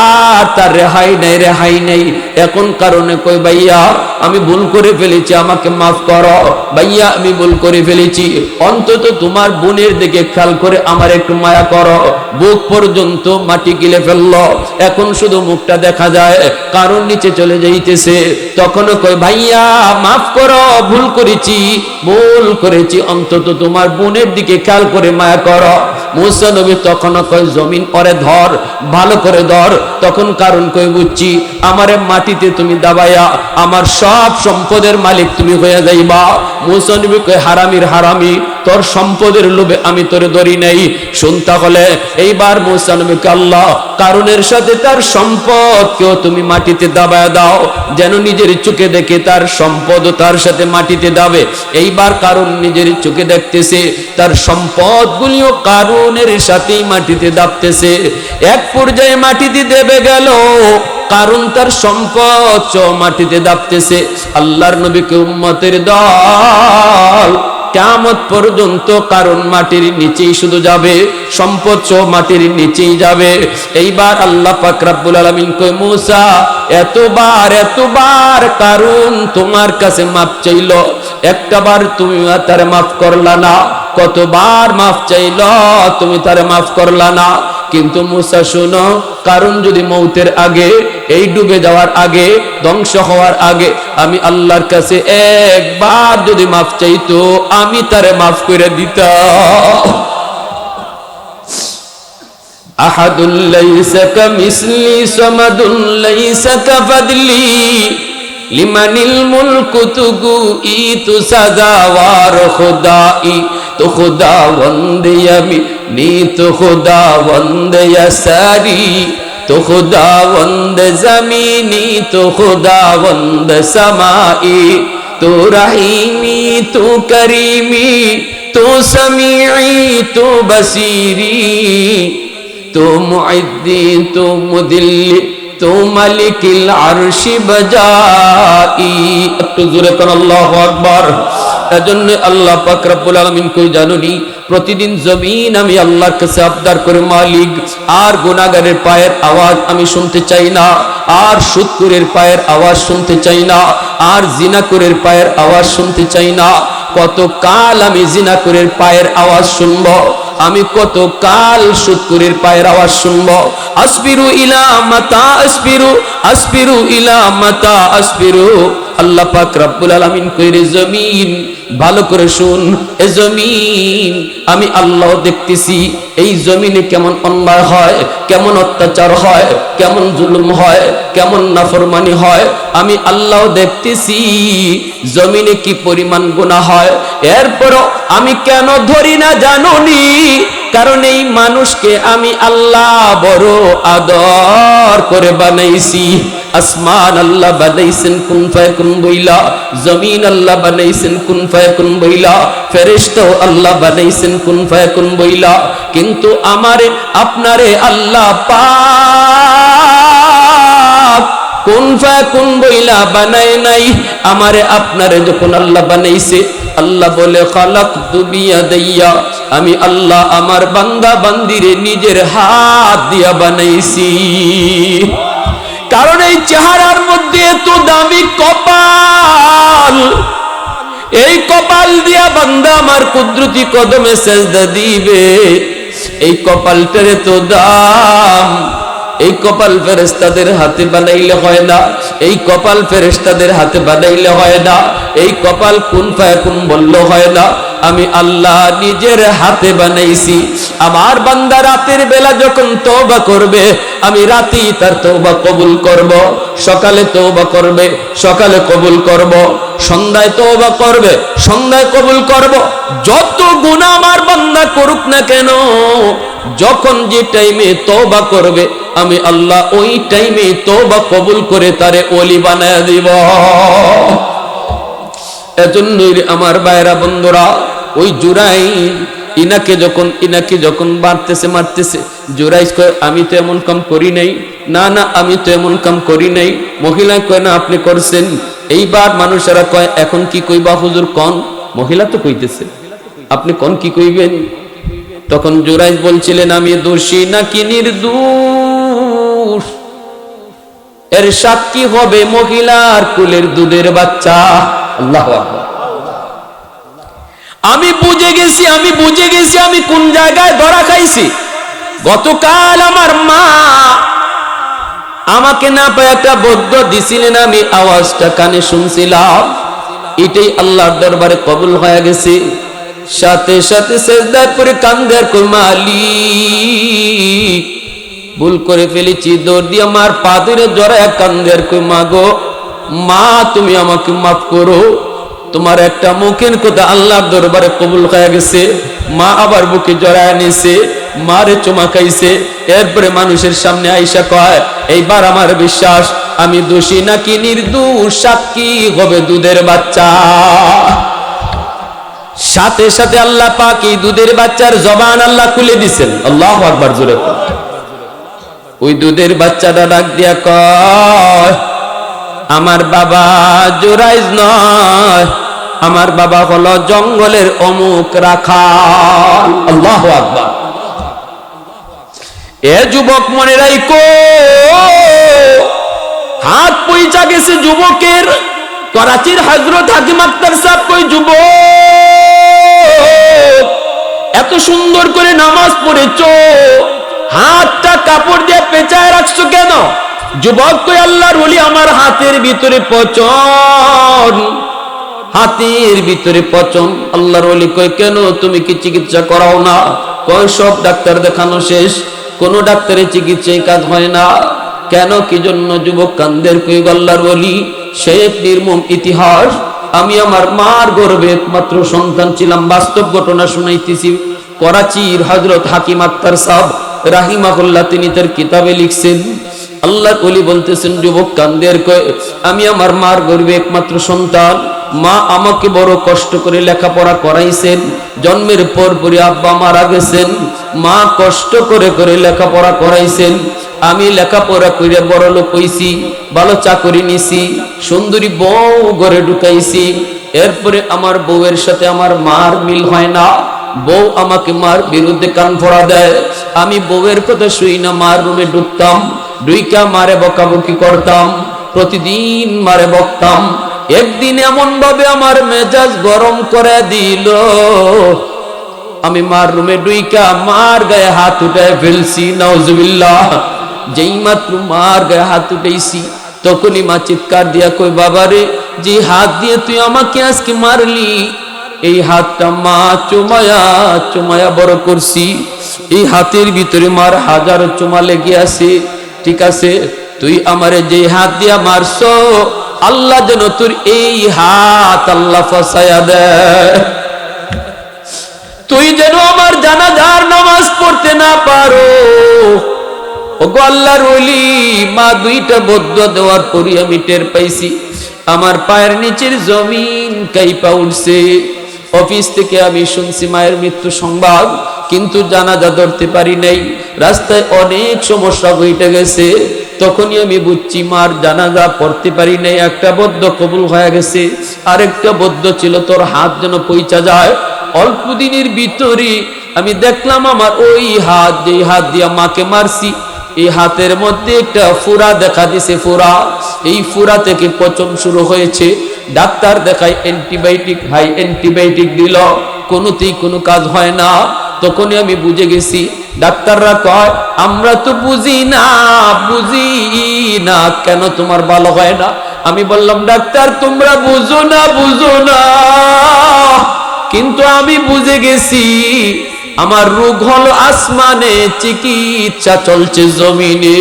আর তার রেহাই নাই, রেহাই নেই। এখন কারণে কই ভাইয়া আমি ভুল করে ফেলেছি, আমাকে মাফ করো। ভাইয়া আমি ভুল করে ফেলেছি, অন্তত তোমার বোনের দিকে খেয়াল করে আমার একটু মায়া করো। বুক পর্যন্ত মাটি গিলে ফেললো, এখন শুধু মুখটা দেখা যায়, কারণ নিচে চলে যাইতেছে। তখনও কই ভাইয়া মাফ করো, ভুল করেছি, ভুল করেছি, অন্তত তোমার বোনের দিকে খেয়াল করে মায়া করো। মূসা নবী তখনও কয় জমিন ওরে ধর, ভালো করে ধর। তখন কারণ কই বুঝছি, আমারে মাটিতে তুমি দাবাইয়া আমার সব সম্পদের মালিক তুমি হয়ে যাইবা। মূসা নবী কয় হারামির হারামি, তোর সম্পদের লোভে আমি তোরে ধরি নাই। শুনতা হলে এইবার মূসা নবীকে আল্লাহ কারণের সাথে তার সম্পদ কেউ তুমি মাটিতে দাবায়া দাও, যেন নিজের চোখে দেখে তার সম্পদ তার সাথে মাটিতে দাবে। এইবার কারণ নিজের চোখে দেখতেছে তার সম্পদ গুলিও কারণের সাথেই মাটিতে দাবতেছে। এক পর্যায়ে মাটিতে দেবে গেল, কারণ তার সম্পদ মাটিতে দাবতেছে। আল্লাহর নবীকে উম্মতের দল কিয়ামত পর্যন্ত কারণ মাটির নিচেই শুধু যাবে, সম্পদ মাটির নিচেই যাবে। এইবার আল্লাহ পাক রব্বুল আলামিন কয় মূসা এতবার কারণ তোমার কাছে মাফ চাইলো, একটাবার তুমি তারে মাফ করলা না, কতবার মাফ চাইলো তুমি তারে মাফ করলা না। কিন্তু মূসা শুনো, কারণ যদি মৌতের আগে, এই ডুবে যাওয়ার আগে, ধ্বংস হওয়ার আগে আমি আল্লাহর কাছে একবার যদি মাফ চাইতো, আমি তারে মাফ করে দিতাম। আহাদুল লাইসা কামিসলি সামাদুল লাইসা কাফাদলি লিমানিল মুলকু তুগু ইতু সাদাওয়ার খুদাই তো खुदावंद यमीनी तो खुदावंद यसारी तो खुदावंद ज़मीनी तो खुदावंद समाई तो रहीमी तो करीमी तो समीई तो बसीरी तो मुइद्दी तो मुदिल्ली तो मालिकिल अर्शी बजाई। একটু জোরে কোন আল্লাহু আকবার। এজন্য আল্লাহ পাক রব্বুল আলামিন কই জানুনি, প্রতিদিন জমিন আমি আল্লাহর কাছে আবদার করে মালিক, আর গুনাহগারের পায়ের আওয়াজ আমি শুনতে চাই না, আর সুদখোরের পায়ের আওয়াজ শুনতে চাই না, আর জিনাকুরের পায়ের আওয়াজ শুনতে চাই না। কত কাল আমি জিনাকুরের পায়ের আওয়াজ শুনবো, আমি কত কাল সুদখোরের পায়ের আওয়াজ শুনবো। আসবিরু ইলা মাতা আসবিরু, আসবিরু ইলা মাতা আসবিরু। আল্লাহ পাক রব্বুল আলামিন কইরে জমিন ভালো করে শুন, এ জমিন আমি আল্লাহ দেখতেছি এই জমিনে কেমন অন্যায় হয়, কেমন অত্যাচার হয়, কেমন জুলুম হয়, কেমন নাফরমানি হয়, আমি আল্লাহ দেখতেছি জমিনে কি পরিমাণ গুনাহ হয়। এরপরও আমি কেন ধরি না জানোনি? কারণ এই মানুষকে আমি আল্লাহ বড় আদর করে বানাইছি। আসমান আল্লাহ বানাইছেন কুন ফায়াকুন বইলা, জমিন আল্লাহ বানাইছেন কুন ফায়াকুন বইলা, ফেরেশতাও আল্লাহ বানাইছেন কুন ফায়াকুন বইলা। কিন্তু আমারে আপনারে আল্লাহ পাক কুন ফায়াকুন বইলা বানায় নাই। আমারে আপনারে যখন আল্লাহ বানাইছে, আল্লাহ বলে খালাকতু বিয়াদাইয়া, আমি আল্লাহ আমার বান্দা বান্দিরে নিজের হাত দিয়া বানাইছি। কারণ এই চেহারার মধ্যে এত দামি কপাল, এই কপাল দিয়া বান্দা আমার কুদরতি কদমে সেজদা দিবে। এই কপালটারে তো দাম, এই কপাল ফেরেশতাদের হাতে বানাইলে হয় না, এই কপাল ফেরেশতাদের হাতে বানাইলে হয় না, এই কপাল কুন ফায়াকুন বললে হয় না, আমি আল্লাহ নিজের হাতে বানাইছি। আমার বান্দা রাতের বেলা যখন তওবা করবে, আমি রাতেই তার তওবা কবুল করব। সকালে তওবা করবে, সকালে কবুল করব। সন্ধ্যায় তওবা করবে, সন্ধ্যায় কবুল করব। যত গুনাহ আমার বান্দা করুক না কেন, যখন যে টাইমে তওবা করবে, আমি আল্লাহ ওই টাইমে তওবা কবুল করে তারে ওলি বানায়া দিব। এজন্যই আমার ভাইরা বন্ধুরা, ওই জুরাই ইনাকে যখন মারতেছে, জুরাইজ কয় আমি তো এমন কাম করি নাই, না না আমি তো এমন কাম করি নাই। মহিলা কয় না আপনি করছেন। এইবার মানুষেরা কয় এখন কি কইবা হুজুর কোন? মহিলা তো কইতেছে, আপনি কোন কি কইবেন? তখন জুরাইজ বলছিলেন আমি দোষী নাকি নির্দোষ, এর সাক্ষী হবে মহিলার কুলের দুধের বাচ্চা। আল্লাহু আকবার। আমি বুঝে গেছি আমি কোন জায়গায় ধরা খাইছি। গতকাল আমার মা আমাকে না পায় একটা বদ্ধ দিছিলেন, আমি আওয়াজটা কানে শুনছিলাম, এটাই আল্লাহর দরবারে কবুল হয়ে গেছে। সাথে সাথে সেজদা করে কান্দে আর কই মালিক ভুল করে ফেলেছি, দৌড় দিয়ে আমার পা ধরে জড়ায় কান্দে আর কই মা গো, মা তুমি আমাকে মাফ করো। তোমার একটা মুখের কথা আল্লাহর দরবারে কবুল হয়ে গেছে। মা আবার বুকে জড়ায় নিছে, মারে চুমা খাইছে। এরপরে মানুষের সামনে আইসা কয় এইবার আমার বিশ্বাস আমি দোষী নাকি নির্দোষ, সাক্ষী হবে দুধের বাচ্চা। সাথে সাথে আল্লাহ পাক এই দুধের বাচ্চার জবান আল্লাহ খুলে দিছেন। আল্লাহু আকবার জোরে। ওই দুধের বাচ্চাটা ডাক দিয়া কয় আমার বাবা জুরাইজ নয়, আমার বাবা হলো জঙ্গলের অমুক রাখাল। আল্লাহু আকবার। এ যুবক মনে রাখো, হাত পয়সা গেছে যুবকের। করাচির হযরত হাকিম আক্তার সাহেব কই যুবক এত সুন্দর করে নামাজ পড়েছো, হাতটা কাপড় দিয়ে পেঁচায় রাখছো কেন? যুবক কই আল্লাহর ওলি আমার হাতের ভিতরে পচন, হাতের ভিতরে পচন। আল্লাহর ওলি কই কেন তুমি কি চিকিৎসা করাও না? কই সব ডাক্তার দেখানো শেষ, কোন ডাক্তারের চিকিৎসায় কাজ হয় না। কেন কি জন্য? যুবক কান্দের কই আল্লাহর ওলি শেখ নির্মম ইতিহাস, আমি আমার মার গর্ভে একমাত্র সন্তান ছিলাম। বাস্তব ঘটনা শুনাইতেছি। করাচির হযরত হাকিম আক্তার সাহেব রাহিমাহুল্লাহ তিনি তার কিতাবে লিখছেন, আল্লাহর ওলি বলতেছেন যুবক কান্দের কয় আমি আমার মার গর্ভে একমাত্র সন্তান। মা আমাকে বড় কষ্ট করে লেখাপড়া করাইছেন। জন্মের পর পরই আব্বা মারা গেছেন, মা কষ্ট করে করে লেখাপড়া করাইছেন। আমি লেখাপড়া করে বড় লোক হইছি, ভালো চাকরি নিছি, সুন্দরী বউ ঘরে ঢুকাইছি। এরপরে আমার বউয়ের সাথে আমার মার মিল হয় না, বউ আমাকে মার বিরুদ্ধে কান ফোড়া দেয়। আমি বউয়ের কথা শুই না, মার রুমে ঢুকতাম, ঢুইকা মারে বকাবকি করতাম, প্রতিদিন মারে বকতাম। একদিন এমন ভাবে আমার মেজাজ গরম করে দিল, আমি মার রুমে ঢুইকা মার গায়ে হাত উঠায় ফেলছি। নাউজুবিল্লাহ। যেই মাত্র মার গায়ে হাত উঠাইছি তখনই মা চিৎকার দিয়া কই বাবারে, যে হাত দিয়ে তুই আমাকে আজকে মারলি, এই হাতটা মা চুমায়া চুমায়া বড় করছি। এই হাতের ভিতরে মার হাজারো চুমা লেগে আছে। ঠিক আছে, তুই আমারে যে হাত দিয়া মারছো, আল্লাহ যেন তোর এই হাত আল্লাহ ফাসায়া দেয়, তুই যেন আমার জানাজার নামাজ পড়তে না পারো। ওগো আল্লাহর ওলি, মা দুইটা বদুয়া দেওয়ার পরই আমি টের পাইছি আমার পায়ের নিচের জমিন কাইপা উঠছে। অফিস থেকে আমি শুনছি মায়ের মৃত্যু সংবাদ, কিন্তু জানাজা ধরতে পারি নাই। রাস্তায় অনেক সমস্যা ঘটে গেছে, তখনই আমি বুঝছি মার জানাজা পড়তে পারি নাই। একটা বদ্ধ কবুল হয়ে গেছে, আরেকটা বদ্ধ ছিল তোর হাত যেন পৌঁছা যায়। অল্প দিনের ভিতরে আমি দেখলাম আমার ওই হাত, যে হাত দিয়া মাকে মারছি, এই হাতের মধ্যে একটা ফুরা দেখা দিছে, ফুরা, এই ফুরা থেকে পচন শুরু হয়েছে। ডাক্তার দেখায়, অ্যান্টিবায়োটিক, হাই অ্যান্টিবায়োটিক দিল, কোনোতেই কোনো কাজ হয় না। তখনই আমি বুঝে গেছি। ডাক্তাররা কয় আমরা তো বুঝি না কেন তোমার ভালো হয় না। আমি বললাম ডাক্তার তোমরা বুঝো না, কিন্তু আমি বুঝে গেছি আমার রোগ হলো আসমানে, চিকিৎসা চলছে জমিনে।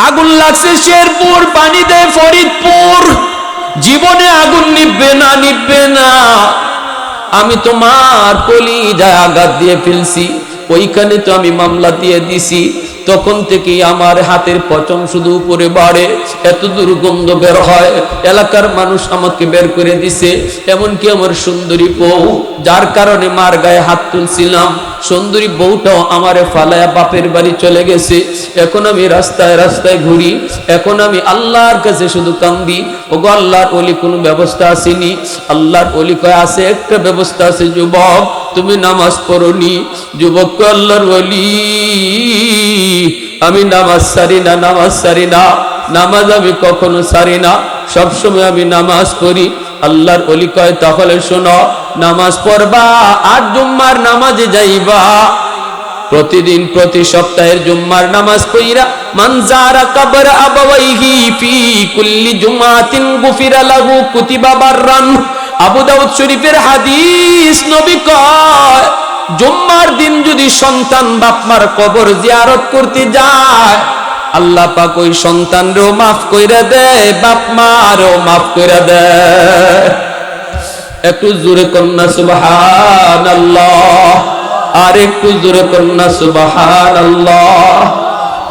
আগুন লাগছে শেরপুর, পানি দেয় ফরিদপুর, জীবনে আগুন নিভবে না। আমি তোমার কলিজায় আঘাত দিয়ে ফেলছি, ওইখানে তো আমি মামলা দিয়ে দিছি। তখন থেকে আমার হাতের পচন শুধু উপরে বাড়ে, এত দুর্গন্ধ বের হয়, এলাকার মানুষ আমাকে বের করে দিছে। এমনকি আমার সুন্দরী বউ, যার কারণে মার গায়ে হাত তুলছিলাম, সুন্দরী বউটাও আমারে ফালায়া বাপের বাড়ি চলে গেছে। এখন আমি রাস্তায় রাস্তায় ঘুরি, এখন আমি আল্লাহর কাছে শুধু কান্দি, ওগো আল্লাহর ওলি কোনো ব্যবস্থা আসেনি? আল্লাহর ওলি কয় আছে, একটা ব্যবস্থা আছে, যুবক তুমি নামাজ পড়নি। যুবক আল্লাহর ওলি আমি নামাজ সারি না, নামাজ আমি কখনো সারি না, সবসময় আমি নামাজ পড়ি। আল্লাহর ওলি কয় তাহলে শোনো, নামাজ পড়বা আর জুম্মার নামাজে যাইবা। প্রতিদিন প্রতি সপ্তাহের জুম্মার নামাজ পড়িরা, মান যারা কবর আবাওয়াইহি ফি কুল্লি জুমাতিন গুফিরা লাহু কুতিবা বাররান। আবু দাউদ শরীফের হাদিস, নবী কয় জুম্মার দিন যদি সন্তান বাপমার কবর জিয়ারত করতে যায়, আল্লাহ পাক ওই সন্তানরেও মাফ কইরা দেয়, বাপমারও মাফ কইরা দেয়। একটু জোরে কন্যা সুবহানাল্লাহ, আর একটু জোরে কন্যা সুবহানাল্লাহ।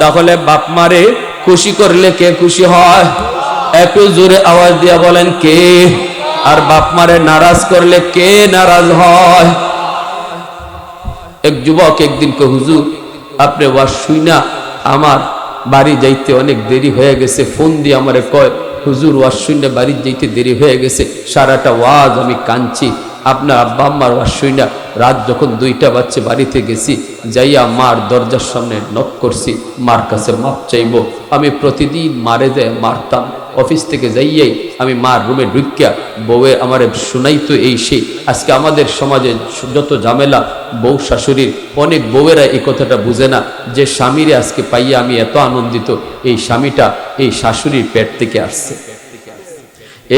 তাহলে বাপমারে খুশি করলে কে খুশি হয়? একটু জোরে আওয়াজ দিয়া বলেন কে? আর বাপমারে নারাজ করলে কে নারাজ হয়? এক যুবক একদিন কে হুজুর আপনি ওয়াজ শুইনা আমার বাড়ি যাইতে অনেক দেরি হয়ে গেছে, ফোন দিয়ে আমারে কয় হুজুর ওয়াজ শুইনা বাড়ি যাইতে দেরি হয়ে গেছে, সারাটা ওয়াজ আমি কাঁদছি, আপনার আব্বা আম্মার ওয়াজ শুইনা রাত যখন 2টা বাজছে বাড়িতে গেছি, যাইয়া মার দরজার সামনে নক করছি, মার কাছে মাপ চাইব। আমি প্রতিদিন মারে যায় মারতাম, অফিস থেকে যাইয়াই আমি মার রুমে ঢুকিয়া বউয়ে আমারে শুনাইতো এই সেই। আজকে আমাদের সমাজে যত ঝামেলা বউ শাশুড়ির, অনেক বউয়েরা এই কথাটা বুঝে না যে স্বামীরে আজকে পাইয়া আমি এত আনন্দিত, এই স্বামীটা এই শাশুড়ির পেট থেকে আসছে,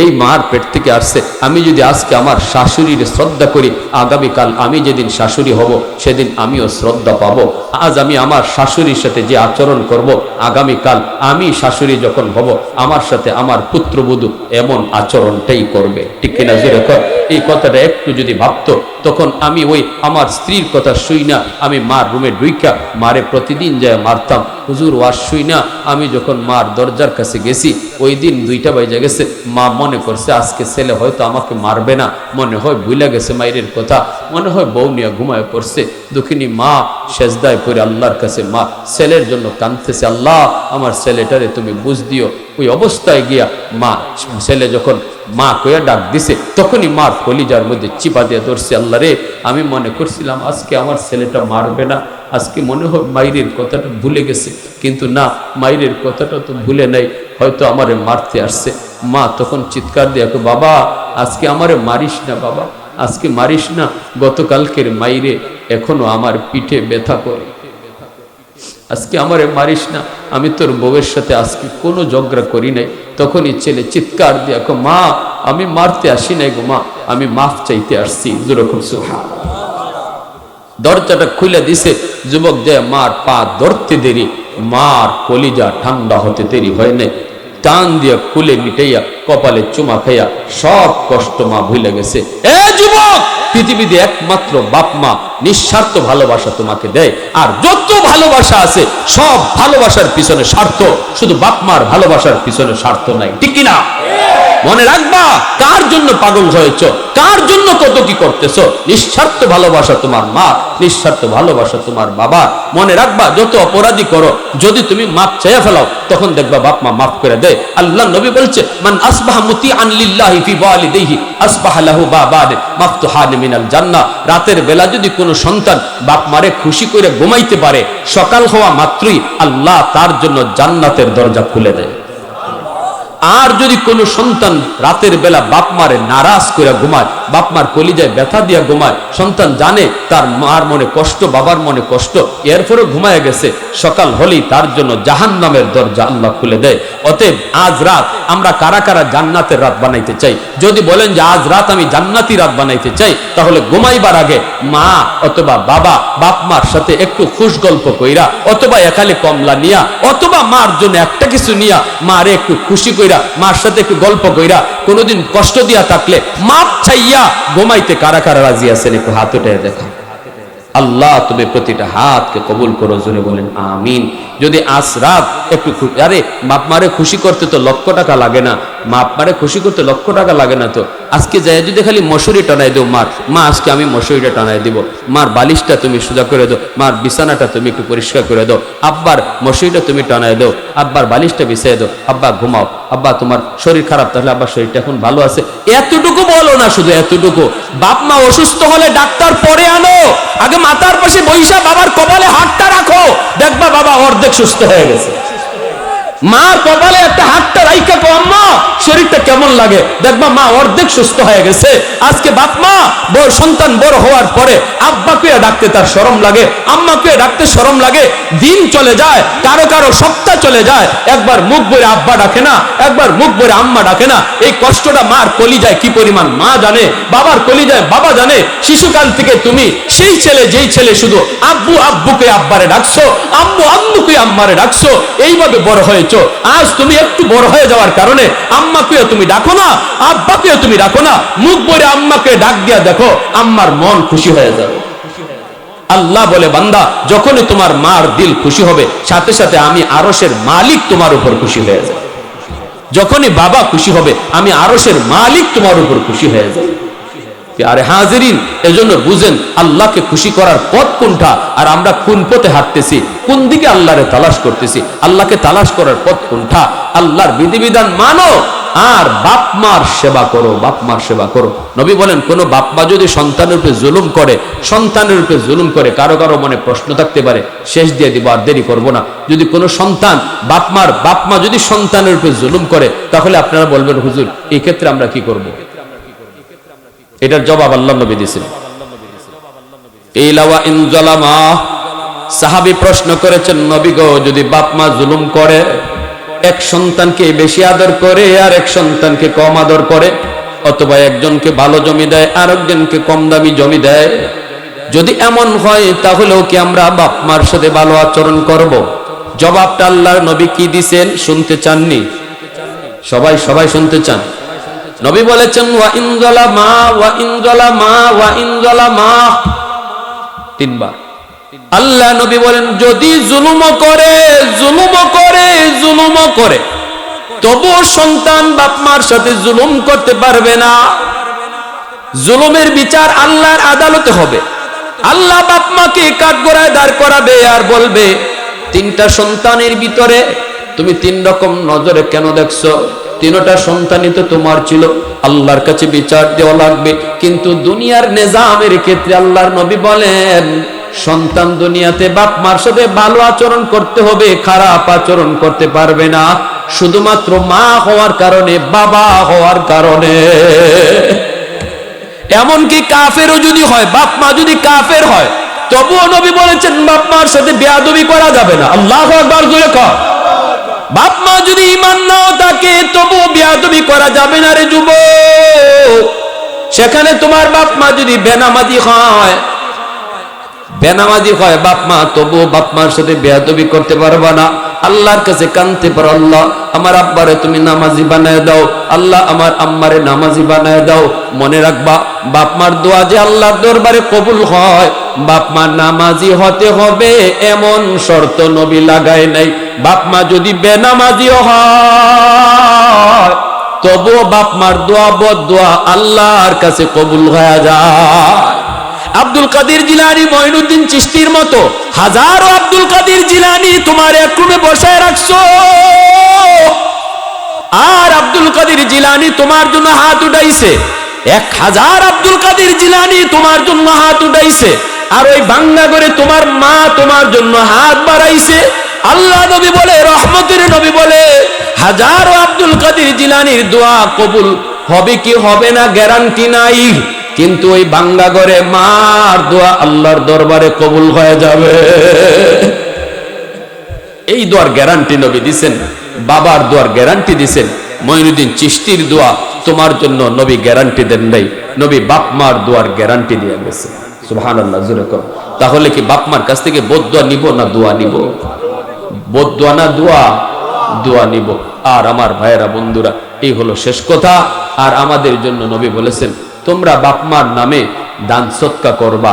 এই মার পেট থেকে আসছে। আমি যদি আজকে আমার শাশুড়ির শ্রদ্ধা করি, আগামীকাল আমি যেদিন শাশুড়ি হব সেদিন আমিও শ্রদ্ধা পাবো। আজ আমি আমার শাশুড়ির সাথে যে আচরণ করব, আগামীকাল আমি শাশুড়ি যখন হব আমার সাথে আমার পুত্রবধূ এমন আচরণটাই করবে। ঠিক কিনা জোরে কর। এই কথাটা একটু যদি ভাবতো, তখন আমি ওই আমার স্ত্রীর কথা শুই না, আমি মার রুমে ঢুইকা মারে প্রতিদিন যায় মারতাম। হুজুর ওয়াজ শুই না, আমি যখন মার দরজার কাছে গেছি ওই দিন 2টা বাজে গেছে, মা মনে করছে আজকে ছেলে হয়তো আমাকে মারবে না, মনে হয় ভুলে গেছে মায়ের কথা, মনে হয় বউ নিয়ে ঘুমায় পড়ছে। দুঃখিনী মা সেজদায় পড়ে আল্লাহর কাছে মা ছেলের জন্য কাঁদতেছে, আল্লাহ আমার ছেলেটারে তুমি বুঝ দিও। ওই অবস্থায় গিয়া মা ছেলে যখন মা কইয়া ডাক দিছে, তখনই মার কলিজার মধ্যে চিপা দিয়ে ধরছে, আল্লাহ রে আমি মনে করছিলাম আজকে আমার ছেলেটা মারবে না, আজকে মনে হয় মায়ের কথাটা ভুলে গেছে, কিন্তু না, মায়ের কথাটা তো ভুলে নাই, হয়তো আমারে মারতে আসছে। মা তখন চিৎকার দিয়ে বাবা আজকে আমারে মারিস না, বাবা আজকে মারিস না, গতকালকের মাইরে এখনো আমার পিঠে ব্যথা করে, আজকে আমারে মারিস না, আমি তোর বউয়ের সাথে আজকে কোনো ঝগড়া করি নাই। তখনই ছেলে চিৎকার দিয়ে মা আমি মারতে আসি নাই গো মা, আমি মাফ চাইতে আসছি। দরজাটা খুলে দিছে, যুবক যে মার পা ধরতে দেরি, মার কলিজা ঠান্ডা হতে দেরি হয় নাই, টান দিয়ে খুলে মিটাইয়া কপালে চুমা খাইয়া সব কষ্ট মা ভুলে গেছে। এ যুবক, পৃথিবীতে একমাত্র বাপ মা নিঃস্বার্থ ভালোবাসা তোমাকে দেয়, আর যত ভালোবাসা আছে সব ভালোবাসার পিছনে স্বার্থ, শুধু বাপ মার ভালোবাসার পিছনে স্বার্থ নাই। ঠিক কিনা? মনে রাখবা কার জন্য পাগল হয়েছো, কার জন্য কত কি করতেছো। নিঃস্বার্থ ভালোবাসা তোমার মা, নিঃস্বার্থ ভালোবাসা তোমার বাবা। মনে রাখবা যত অপরাধী করো, যদি তুমি মাফ চেয়ে ফেলাও, তখন দেখবা বাপ মা মাফ করে দেয়। আল্লাহ নবী বলছে, মান আসবাহা মুতিআন লিল্লাহি ফি ওয়ালিদাইহি আসবাহা লাহু বাবান মাফতুহান মিনাল জান্নাহ। রাতের বেলা যদি কোনো সন্তান বাপ মারে খুশি করে ঘুমাইতে পারে, সকাল হওয়া মাত্রই আল্লাহ তার জন্য জান্নাতের দরজা খুলে দেয়। আর যদি কোনো সন্তান রাতের বেলা বাপ মারে নারাজ করে ঘুমায়, বাপ মার কলিজায় ব্যথা দিয়া ঘুমায়, সন্তান জানে তার মার মনে কষ্ট, বাবার মনে কষ্ট, এরপরে ঘুমায় গেছে, সকাল হলেই তার জন্য জাহান্নামের দরজা আল্লাহ খুলে দেয়। অতএব আজ রাত আমরা কারা কারা জান্নাতের রাত বানাইতে চাই? যদি বলেন যে আজ রাত আমি জান্নাতি রাত বানাইতে চাই, তাহলে ঘুমাইবার আগে মা অথবা বাবা বাপ মার সাথে একটু খুশ গল্প কইরা, অথবা একালে কমলা নিয়া, অথবা মার জন্য একটা কিছু নিয়া মারে একটু খুশি কইরা, মার সাথে একটু গল্প কইরা, কোনোদিন কষ্ট দিয়া থাকলে মাপ চাইয়া ঘুমাইতে কারা কারা রাজি আছেন? একটু হাত উঠে দেখা। আল্লাহ তুমি প্রতিটা হাতকে কবুল করো, জোরে বলেন আমিন। যদি আজ রাত একটু আরে বাপ মারে খুশি করতে তো লক্ষ টাকা লাগে না, বাপ মারে খুশি করতে লক্ষ টাকা লাগে না, তো আজকে যাই যদি খালি মশুরি টানাই দেও, মার মা আজকে আমি মশুরিটা টানাই দিব, মার বালিশটা তুমি সোজা করে দাও, মার বিছানাটা তুমি একটু পরিষ্কার করে দাও, আব্বার মশুরিটা তুমি টানাই দাও, আব্বার বালিশটা বিছিয়ে দাও, আব্বা ঘুমাও, আব্বা তোমার শরীর খারাপ, তাহলে আব্বার শরীরটা এখন ভালো আছে, এতটুকু বলো না, শুধু এতটুকু। বাপ মা অসুস্থ হলে ডাক্তার পরে আনো, আগে মাথার পাশে বৈশা বাবার কপালে হাতটা রাখো, দেখবা বাবা অর্ধেক সুস্থ হয়ে গেছে। মা কপালে একটা হাতটা রাইখা কো আম্মা শরীরটা কেমন লাগে, দেখবা মা অর্ধেক সুস্থ হয়ে গেছে। আজকে বাপ মা বড় সন্তান বড় হওয়ার পরে আব্বাকে ডাকতে তার শরম লাগে, আম্মাকে ডাকতে শরম লাগে, দিন চলে যায়, কারো কারো সপ্তাহ চলে যায়, একবার মুখ ভরে আব্বা ডাকে না, একবার মুখ ভরে আম্মা ডাকে না। এই কষ্টটা মার কলিজায় কি পরিমাণ মা জানে, বাবার কলিজায় বাবা জানে। শিশুকাল থেকে তুমি সেই ছেলে যেই ছেলে শুধু আব্বু আব্বুকে আব্বারে ডাকছো, আম্মু আম্মুকে আম্মারে ডাকছো, এইভাবে বড় হয়েছো। আজ তুমি একটু বড় হয়ে যাওয়ার কারণে আম্মাকেও তুমি ডাকো না, আব্বাকেও তুমি ডাকো না, মুখ ভরে আম্মাকে ডাক দিয়া দেখো, আম্মার মন খুশি হয়ে যাবে। আল্লাহ বলে বান্দা যখনই তোমার মার দিল খুশি হবে, সাথে সাথে আমি আরশের মালিক তোমার উপর খুশি হয়ে যাবে। যখনই বাবা খুশি হবে, আমি আরশের মালিক তোমার উপর খুশি হয়ে যাবে। আরে হাজিরিন, এজন্য বুঝেন আল্লাহকে খুশি করার পথ কোনটা, আর আমরা কোন পথে হাঁটতেছি, কোন দিকে আল্লাহরে তালাশ করতেছি। আল্লাহকে তালাশ করার পথ কোনটা? আল্লাহর বিধিবিধান মানো আর বাপ মার সেবা করো, বাপ মার সেবা করো। নবী বলেন কোন বাপ মা যদি সন্তানের উপরে জুলুম করে, সন্তানের উপরে জুলুম করে, কারো কারো মনে প্রশ্ন থাকতে পারে, শেষ দিয়ে দিব আর দেরি করবো না। যদি কোনো সন্তান বাপ মা যদি সন্তানের উপরে জুলুম করে, তাহলে আপনারা বলবেন হুজুর এই ক্ষেত্রে আমরা কি করব? এটার জবাব আল্লাহ নবী দিয়েছেন। ইলাওয়া ইন জালামা, সাহাবী প্রশ্ন করেছেন নবী গো, যদি বাপ মা জুলুম করে, এক সন্তানকে বেশি আদর করে আর এক সন্তানকে কম আদর করে, অথবা একজনকে ভালো জমি দেয় আর একজনকে কম দামি জমি দেয়, যদি এমন হয় তাহলেও কি আমরা বাপ মার সাথে ভালো আচরণ করব? জবাবটা আল্লাহর নবী কি দিবেন শুনতে চাননি? সবাই শুনতে চান? নবী বলেছেন ওয়া ইন যালামা ওয়া ইন যালামা ওয়া ইন যালামা, তিনবার। আল্লাহ নবী বলেন যদি জুলুম করে তবু সন্তান বাপ মার সাথে জুলুম করতে পারবে না। জুলুমের বিচার আল্লাহর আদালতে হবে। আল্লাহ বাপ মাকে কাঠগড়ায় দাঁড় করাবে আর বলবে তিনটা সন্তানের ভিতরে তুমি তিন রকম নজরে কেন দেখছো? তিনটা সন্তানই তো তোমার ছিল, আল্লাহর কাছে বিচার দেওয়া লাগবে। কিন্তু দুনিয়ার নিজামের ক্ষেত্রে আল্লাহর নবী বলেন সন্তান দুনিয়াতে বাপ মার সাথে ভালো আচরণ করতে হবে, খারাপ আচরণ করতে পারবে না, শুধুমাত্র মা হওয়ার কারণে, বাবা হওয়ার কারণে। এমনকি কাফেরও যদি হয়, বাপ মা যদি কাফের হয়, তবুও নবী বলেছেন বাপ মার সাথে বেয়াদবি করা যাবে না। আল্লাহু আকবার জোরে কর। বাপ মা যদি ঈমান নাও থাকে তবু বেয়াদবি করা যাবে না রে যুবক। সেখানে তোমার বাপ মা যদি বেনামাজি হয় বাপ মা, তবু বাপ মার সাথে বেয়াদবি করতে পারবা না। আল্লাহর কাছে কাঁদতে পারো, আল্লাহ আমার আব্বারে তুমি নামাজি বানায় দাও, আল্লাহ আমার আম্মারে নামাজি বানায় দাও। মনে রাখবা বাপ মার দোয়া যে আল্লাহর দরবারে কবুল হয়, বাপ মা নামাজি হতে হবে এমন শর্ত নবী লাগায় নাই। বাপ মা যদি বেনামাজিও হয় তবুও বাপ মার দোয়া বদদোয়া আল্লাহর কাছে কবুল হয়ে যায়। আব্দুল কাদের জিলানী, মঈনুদ্দিন চিশতির মতো হাজারো আব্দুল কাদের জিলানী তোমার এক রুমে বসায় রাখছো, আর আব্দুল কাদের জিলানী তোমার জন্য হাত উঠাইছে। 1000 আব্দুল কাদের জিলানী তোমার জন্য হাত উঠাইছে, আর ওই বাংলা করে তোমার মা তোমার জন্য হাত বাড়াইছে। আল্লাহ নবী বলে, রহমতের নবী বলে, হাজারো আব্দুল কাদের জিলানীর দোয়া কবুল হবে কি হবে না গ্যারান্টি নাই, কিন্তু ওই বাংলা করে মার দোয়া আল্লাহর দরবারে কবুল হয়ে যাবে। এই দোয়ার গ্যারান্টি নবী দিছেন, বাবার দোয়ার গ্যারান্টি দিছেন। মঈনুদ্দিন চিশতির দোয়া তোমার জন্য নবী গ্যারান্টি দেন নাই, নবী বাপ মার দোয়ার গ্যারান্টি দিয়ে গেছে। সুবহানাল্লাহ, জোরে কর। তাহলে কি বাপ মার কাছ থেকে বদদোয়া নিব না দোয়া নিব? বদদোয়া না দোয়া? দোয়া নিব। আর আমার ভাইয়েরা, বন্ধুরা, এই হলো শেষ কথা। আর আমাদের জন্য নবী বলেছেন, তোমরা বাপ মার নামে দান সদকা করবা,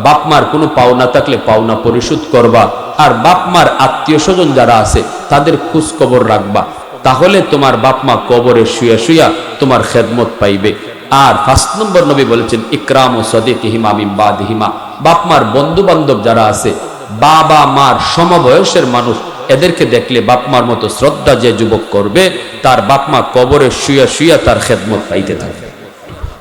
বাপ মার কোনো পাওনা থাকলে পাওনা পরিশোধ করবা, আর বাপ মার আত্মীয় স্বজন যারা আছে তাদের খোঁজ খবর রাখবা, তাহলে তোমার বাপ মা কবরে শুয়া শুয়া তোমার খেদমত পাইবে। আর 5 নম্বর নবী বলেছেন, ইকরাম ও সদিকিহিমা মিন বাদিহিমা, বাপ মার বন্ধু বান্ধব যারা আছে, বাবা মার সমবয়সের মানুষ, এদেরকে দেখলে বাপ মার মতো শ্রদ্ধা যে যুবক করবে, তার বাপ মা কবরে শুয়া শুয়া তার খেদমত পাইতে থাকবে।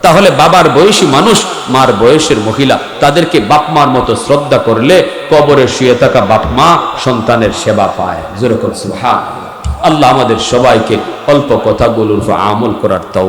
তাহলে বাবার বয়সী মানুষ, মার বয়সের মহিলা, তাদেরকে বাপ মার মতো শ্রদ্ধা করলে কবরে শুয়ে থাকা বাপ মা সন্তানের সেবা পায়। জোরে কর সুবহানাল্লাহ। আল্লাহ আমাদের সবাইকে অল্প কথাগুলোর উপর আমল করার তাও